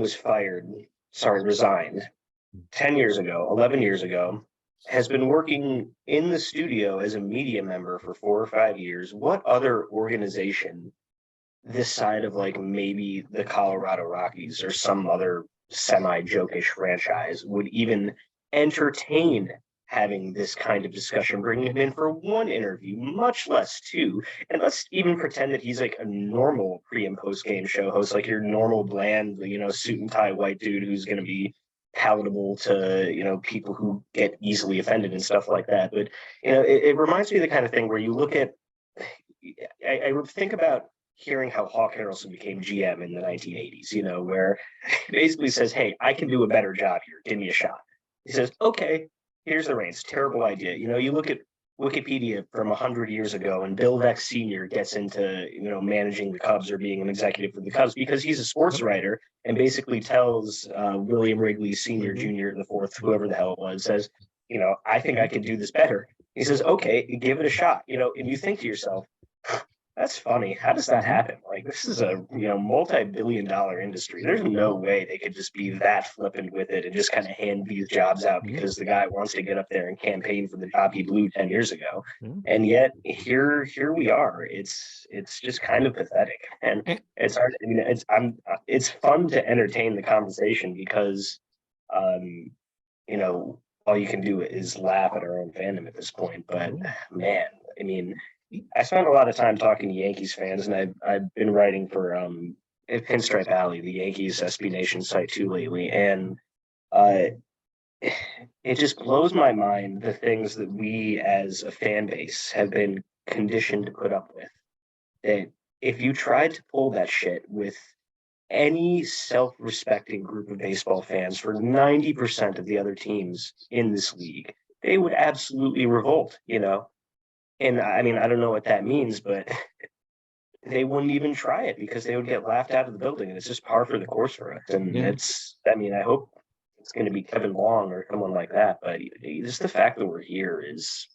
resigned 10 years ago, 11 years ago, has been working in the studio as a media member for 4 or 5 years. What other organization this side of like maybe the Colorado Rockies or some other semi-jokish franchise would even entertain having this kind of discussion, bringing him in for one interview, much less two? And let's even pretend that he's like a normal pre and post game show host, like your normal bland, suit and tie white dude who's going to be palatable to, people who get easily offended and stuff like that. But, it reminds me of the kind of thing where you look at, I think about hearing how Hawk Harrelson became GM in the 1980s, where he basically says, hey, I can do a better job here. Give me a shot. He says, okay, here's the reins. Terrible idea. You look at Wikipedia from 100 years ago, and Bill Veeck Sr. gets into, managing the Cubs or being an executive for the Cubs because he's a sports writer, and basically tells William Wrigley Sr., Jr., the fourth, whoever the hell it was, says, I think I can do this better. He says, okay, give it a shot. And you think to yourself, that's funny. How does that happen? Like, this is a multi-billion-dollar industry. There's no way they could just be that flippant with it and just kind of hand these jobs out because the guy wants to get up there and campaign for the job he blew 10 years ago. And yet here we are. It's just kind of pathetic, and it's hard. It's fun to entertain the conversation because all you can do is laugh at our own fandom at this point. But man, I spent a lot of time talking to Yankees fans, and I've been writing for Pinstripe Alley, the Yankees SB Nation site too lately, and it just blows my mind the things that we as a fan base have been conditioned to put up with. That if you tried to pull that shit with any self-respecting group of baseball fans for 90% of the other teams in this league, they would absolutely revolt, And I don't know what that means, but they wouldn't even try it because they would get laughed out of the building. And it's just par for the course for us. And I hope it's going to be Kevin Long or someone like that. But just the fact that we're here is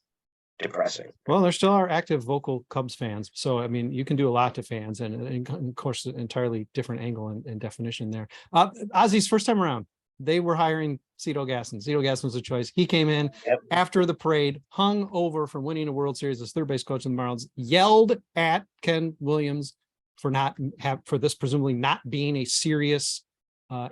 depressing. Well, there still are active vocal Cubs fans. So, you can do a lot to fans, and of course, an entirely different angle and definition there. Ozzie's first time around, they were hiring Cito Gaston. Cito Gaston was a choice. He came in after the parade, hung over from winning a World Series as third base coach of the Marlins, yelled at Ken Williams for this presumably not being a serious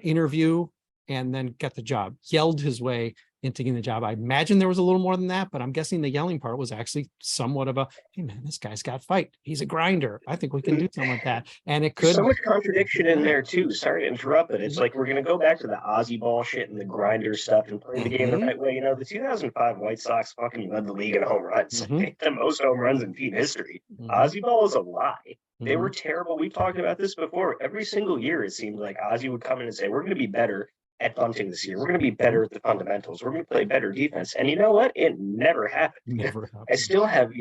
interview, and then got the job. Yelled his way into getting the job. I imagine there was a little more than that, but I'm guessing the yelling part was actually somewhat of a, hey man, this guy's got fight. He's a grinder. I think we can do something like that. And it could. There's so much contradiction in there too. Sorry to interrupt, but it's like we're going to go back to the Ozzie ball shit and the grinder stuff and play the game the right way. The 2005 White Sox fucking led the league in home runs. The most home runs in team history. Ozzie ball is a lie. They were terrible. We've talked about this before. Every single year, it seemed like Ozzie would come in and say, we're going to be better at bunting this year. We're going to be better at the fundamentals. We're going to play better defense. And you know what? It never happened. I still have,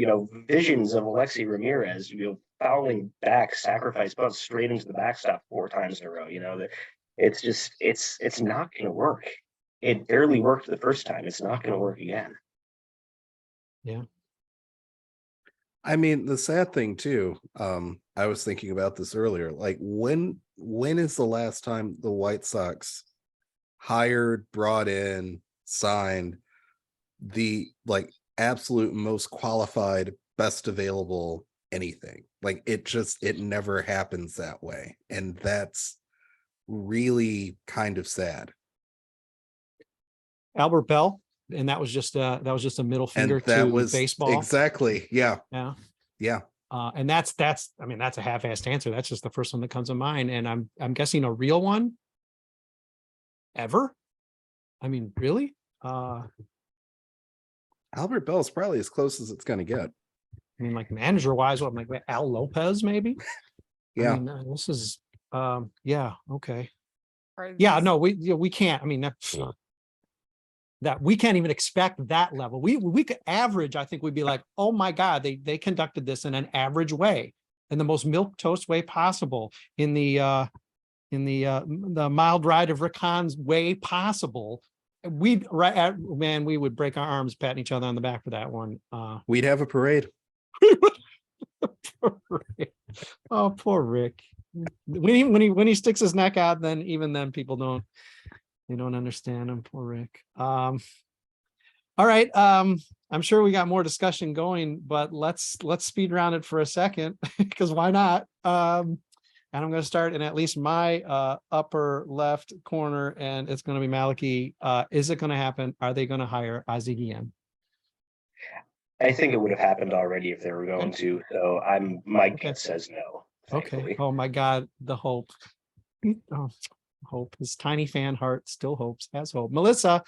visions of Alexi Ramirez, fouling back sacrifice bunts straight into the backstop 4 times in a row. That it's just, it's not going to work. It barely worked the first time. It's not going to work again. Yeah. The sad thing too, I was thinking about this earlier, like when is the last time the White Sox hired, brought in, signed the absolute most qualified, best available anything? Like it never happens that way. And that's really kind of sad. Albert Bell, and that was just a middle finger to baseball. Exactly. Yeah. And that's a half-assed answer. That's just the first one that comes to mind. And I'm guessing a real one ever. Really? Albert Bell's probably as close as it's going to get. I mean, like manager wise, what, like Al Lopez, maybe? Yeah. I mean, this is, yeah, okay. Are Yeah, these- no, we can't. I mean, that we can't even expect that level. We could average, I think we'd be like, oh my God, they conducted this in an average way, in the most milquetoast way possible, in the mild ride of Rakan's way possible. We would break our arms patting each other on the back for that one. We'd have a parade. Poor Rick. Oh, poor Rick. When he sticks his neck out, then even then people don't understand him. Poor Rick. All right. I'm sure we got more discussion going, but let's speed round it for a second, because why not? And I'm going to start in at least my upper left corner, and it's going to be Malachi. Is it going to happen? Are they going to hire Ozzie Guillen? I think it would have happened already if they were going to. So my gut says no. Okay. Thankfully. Oh my God, the hope. Oh, hope. His tiny fan heart still has hope. Melissa,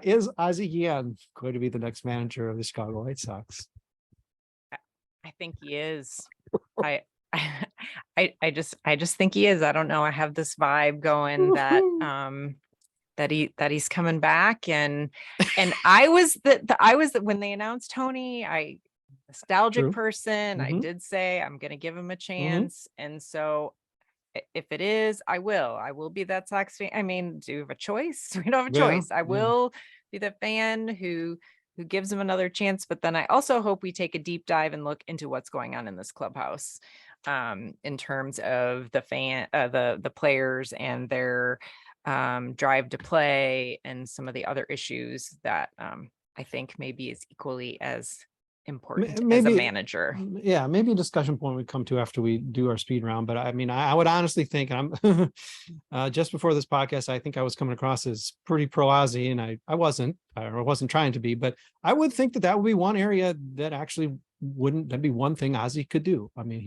is Ozzie Guillen going to be the next manager of the Chicago White Sox? I think he is. I just think he is. I don't know. I have this vibe going that that he's coming back, and I was when they announced Tony, nostalgic True. person. I did say I'm going to give him a chance, and so if it is, I will be that Sox fan. I mean, do we have a choice? We don't have a choice. I will be the fan who gives him another chance, but then I also hope we take a deep dive and look into what's going on in this clubhouse, in terms of the players and their drive to play, and some of the other issues that I think maybe is equally as important as a manager. Yeah, maybe a discussion point we come to after we do our speed round. But I mean, I would honestly think, and I'm just before this podcast, I think I was coming across as pretty pro Ozzie, and I wasn't trying to be, but I would think that would be one area that actually that'd be one thing Ozzie could do. I mean,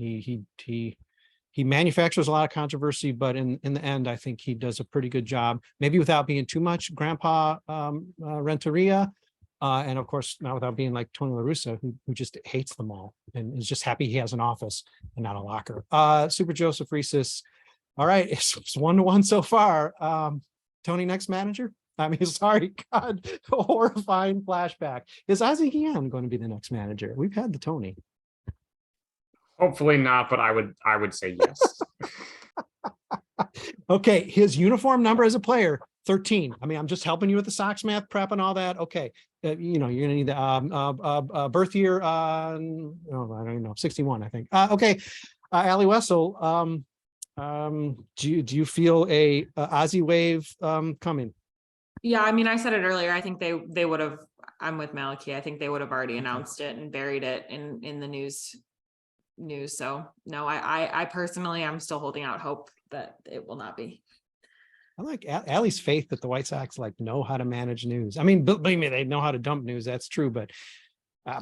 he manufactures a lot of controversy, but in the end, I think he does a pretty good job, maybe without being too much Grandpa Renteria. And of course, not without being like Tony La Russa, who just hates them all and is just happy he has an office and not a locker. Super Joseph Resis. All right, it's 1-1 so far. Tony, next manager? I mean, sorry, God, horrifying flashback. Is Ozzie Guillen going to be the next manager? We've had the Tony. Hopefully not, but I would say yes. Okay, his uniform number as a player, 13. I mean, I'm just helping you with the Sox math prep and all that. Okay, you're gonna need the birth year. I don't even know, 61, I think. Okay, Allie Wesel, do you feel a Ozzie wave coming? Yeah, I mean, I said it earlier. I think they would have. I'm with Malachi. I think they would have already announced it and buried it in the news. So no, I personally, I'm still holding out hope that it will not be. I like Allie's faith that the White Sox know how to manage news. I mean, believe me, they know how to dump news. That's true, but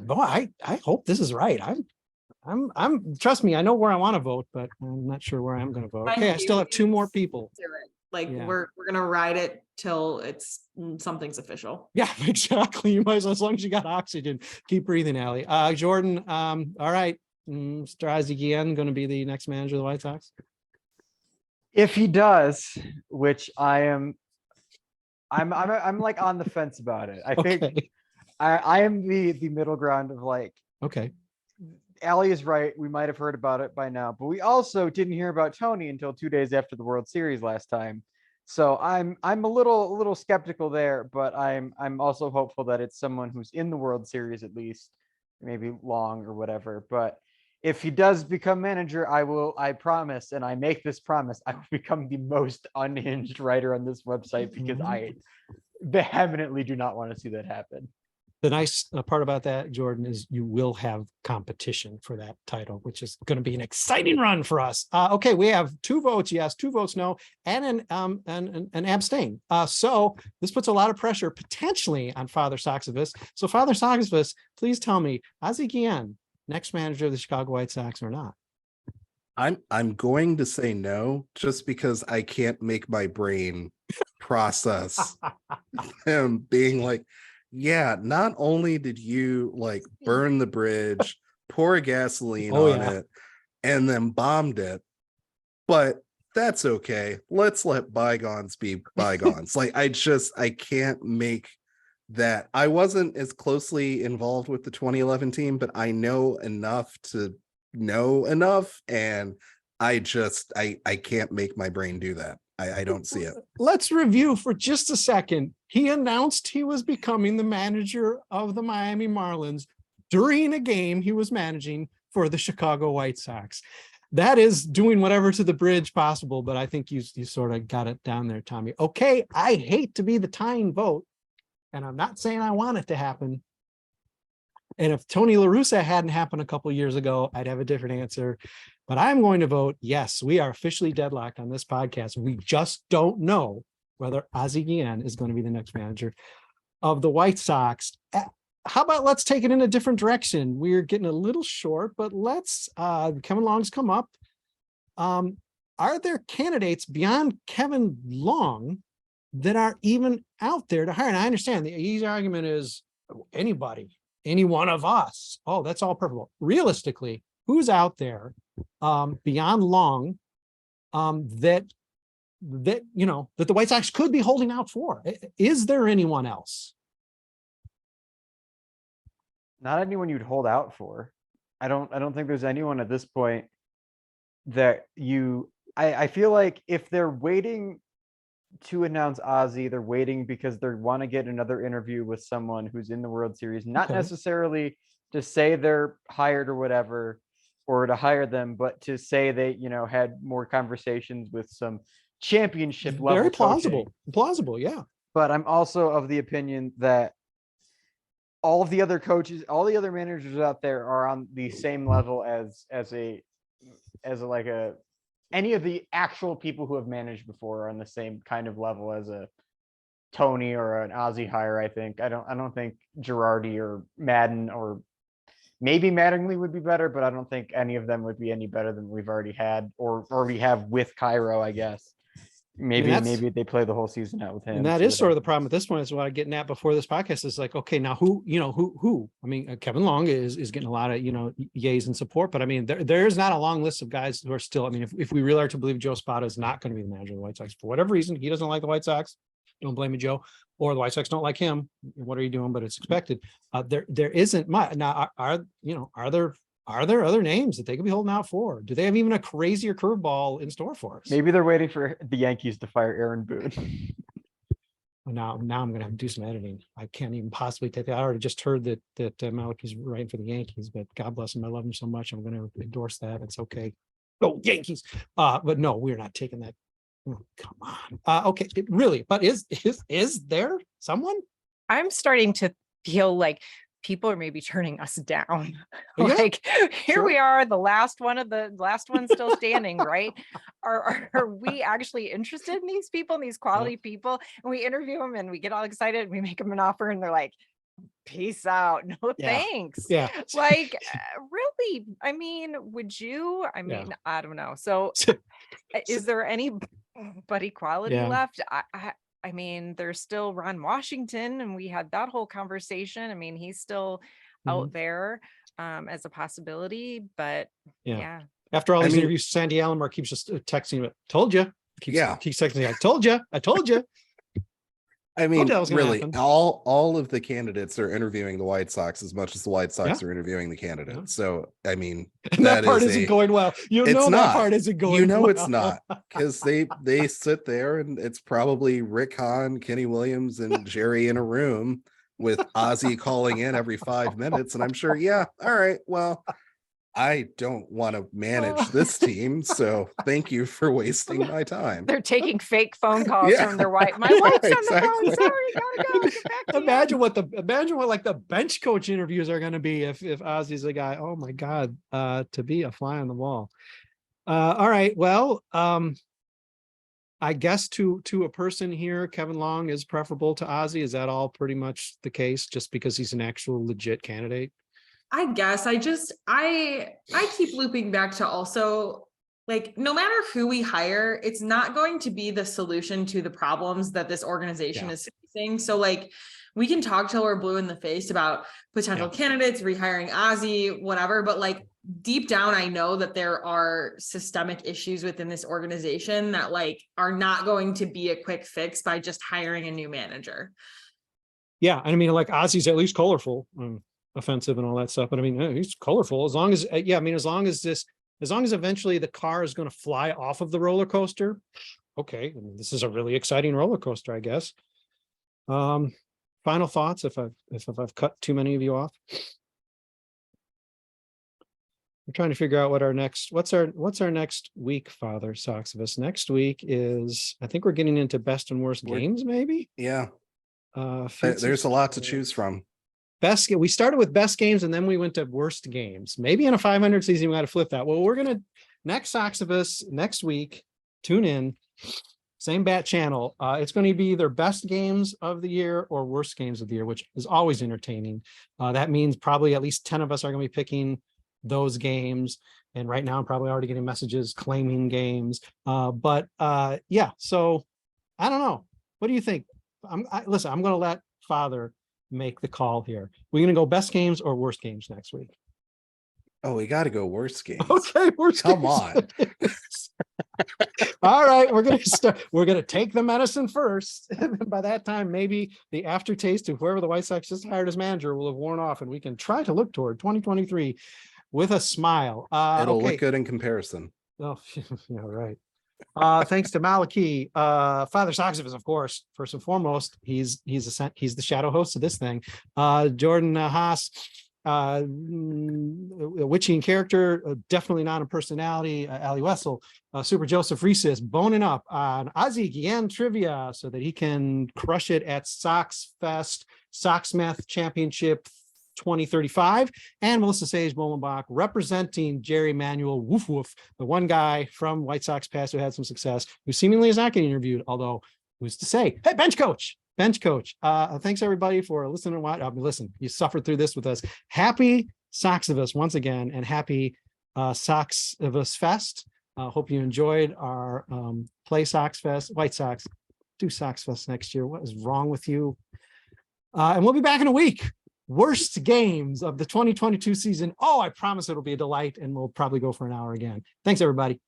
boy, I hope this is right. I'm trust me, I know where I want to vote, but I'm not sure where I'm going to vote. Okay, I still have two more people. We're gonna ride it till something's official. Yeah, exactly. You might as long as you got oxygen, keep breathing, Allie. Jordan, all right. Mr. Ozzie Guillen going to be the next manager of the White Sox? If he does, which I'm like on the fence about it. I think I am the middle ground of like, okay, Allie is right. We might have heard about it by now, but we also didn't hear about Tony until 2 days after the World Series last time. So I'm a little skeptical there, but I'm also hopeful that it's someone who's in the World Series at least, maybe long or whatever. But if he does become manager, I promise, and I make this promise, I will become the most unhinged writer on this website, because I vehemently do not want to see that happen. The nice part about that, Jordan, is you will have competition for that title, which is going to be an exciting run for us. Okay, we have 2 votes yes, 2 votes no, and an abstain. So this puts a lot of pressure potentially on Father Soxivus. So Father Soxivus, please tell me, Ozzie Guillen, next manager of the Chicago White Sox or not? I'm going to say no, just because I can't make my brain process him being like, yeah, not only did you like burn the bridge, pour gasoline on it, and then bombed it, but that's okay. Let's let bygones be bygones. Like I can't make that. I wasn't as closely involved with the 2011 team, but I know enough to know enough, and I can't make my brain do that. I don't see it. Let's review for just a second. He announced he was becoming the manager of the Miami Marlins during a game he was managing for the Chicago White Sox. That is doing whatever to the bridge possible, but I think you sort of got it down there, Tommy. Okay, I hate to be the tying vote, and I'm not saying I want it to happen. And if Tony La Russa hadn't happened a couple of years ago, I'd have a different answer. But I'm going to vote yes. We are officially deadlocked on this podcast. We just don't know whether Ozzie Guillen is going to be the next manager of the White Sox. How about let's take it in a different direction? We're getting a little short, but let's Kevin Long's come up. Are there candidates beyond Kevin Long that are even out there to hire? And I understand the easy argument is anybody, any one of us. Oh, that's all perfect. Realistically, who's out there beyond Long that the White Sox could be holding out for? Is there anyone else? Not anyone you'd hold out for. I don't think there's anyone at this point that I feel like if they're waiting to announce Ozzie, they're waiting because they want to get another interview with someone who's in the World Series, not necessarily to say they're hired or whatever, or to hire them, but to say they, had more conversations with some championship level. Very plausible, yeah. But I'm also of the opinion that all of the other coaches, all the other managers out there are on the same level as any of the actual people who have managed before are on the same kind of level as a Tony or an Ozzie hire. I think I don't think Girardi or Madden, or maybe Mattingly would be better, but I don't think any of them would be any better than we've already had or already have with Cairo, I guess. Maybe they play the whole season out with him. And that is sort of the problem at this point, is what I'm getting at before this podcast is like, okay, now who? I mean, Kevin Long is getting a lot of, yays and support, but I mean, there's not a long list of guys who are still, I mean, if we really are to believe Joe Spada is not going to be the manager of the White Sox for whatever reason, he doesn't like the White Sox. Don't blame me, Joe, or the White Sox don't like him. What are you doing? But it's expected. There isn't much now. Are there other names that they could be holding out for? Do they have even a crazier curveball in store for us? Maybe they're waiting for the Yankees to fire Aaron Boone. Now I'm going to have to do some editing. I can't even possibly take that. I already just heard that Malachi's writing for the Yankees, but God bless him. I love him so much. I'm going to endorse that. It's okay. Go Yankees. But no, we're not taking that. Oh, come on. Okay, but is there someone? I'm starting to feel like people are maybe turning us down. Yeah, Like here we are, the last one still standing, right? Are we actually interested in these people, in these quality people? And we interview them and we get all excited and we make them an offer and they're like, peace out. No, thanks. Yeah. Like really, I mean, would you? I mean, I don't know. So is there anybody quality left? I mean, there's still Ron Washington, and we had that whole conversation. I mean, he's still out there as a possibility, but yeah. After all these interviews, Sandy Alomar keeps just texting me, told you. Keeps texting me, I told you. I mean, really, all of the candidates are interviewing the White Sox as much as the White Sox are interviewing the candidates. So, I mean, that part isn't going well. That part isn't going well. It's not, because they sit there and it's probably Rick Hahn, Kenny Williams, and Jerry in a room with Ozzie calling in every 5 minutes. And I'm sure, all right, well, I don't want to manage this team, so thank you for wasting my time. They're taking fake phone calls from their wife. My wife's on the phone. Sorry, gotta go. Get back to imagine what like the bench coach interviews are going to be if Ozzie's a guy. Oh my God, to be a fly on the wall. All right, well, I guess to a person here, Kevin Long is preferable to Ozzie. Is that all pretty much the case? Just because he's an actual legit candidate? I guess I keep looping back to also like, no matter who we hire, it's not going to be the solution to the problems that this organization is facing. So like, we can talk till we're blue in the face about potential candidates, rehiring Ozzy, whatever, but like deep down, I know that there are systemic issues within this organization that like are not going to be a quick fix by just hiring a new manager. Yeah. And I mean, like Ozzy's at least colorful, offensive and all that stuff, but I mean, he's colorful as long as, I mean, as long as eventually the car is going to fly off of the roller coaster. Okay. I mean, this is a really exciting roller coaster, I guess. Final thoughts if I've cut too many of you off. We're trying to figure out what what's our next week, Father Soxivus. Next week is, I think we're getting into best and worst games, maybe. Yeah. There's a lot to choose from. We started with best games and then we went to worst games. Maybe in a 500 season, we got to flip that. Well, we're going to next Soxivus next week, tune in, same bat channel. It's going to be either best games of the year or worst games of the year, which is always entertaining. That means probably at least 10 of us are going to be picking those games. And right now I'm probably already getting messages claiming games. Yeah, so I don't know. What do you think? Listen, I'm going to let Father make the call here. We're going to go best games or worst games next week. Oh, we got to go worst games. Okay, worst Come games. on. All right, we're going to start. We're going to take the medicine first. And by that time, maybe the aftertaste of whoever the White Sox just hired as manager will have worn off, and we can try to look toward 2023 with a smile. It'll look good in comparison. Oh, yeah, right. Thanks to Malachi, Father Soxivus, of course, first and foremost, he's the shadow host of this thing. Jordan Haas, a witchy in character, definitely not a personality. Allie Wesel, Super Joseph Resis, boning up on Ozzy Gian trivia so that he can crush it at SoxFest, Soxmath Championship 2035, and Melissa Sage-Bollenbach representing Jerry Manuel Woof Woof, the one guy from White Sox past who had some success, who seemingly is not getting interviewed, although who's to say? Hey, bench coach. Thanks everybody for listening. Listen, you suffered through this with us. Happy Soxivus once again, and happy Soxivus Fest. Hope you enjoyed our play Sox Fest. White Sox, do Sox Fest next year. What is wrong with you? And we'll be back in a week. Worst games of the 2022 season. Oh, I promise it'll be a delight, and we'll probably go for an hour again. Thanks, everybody.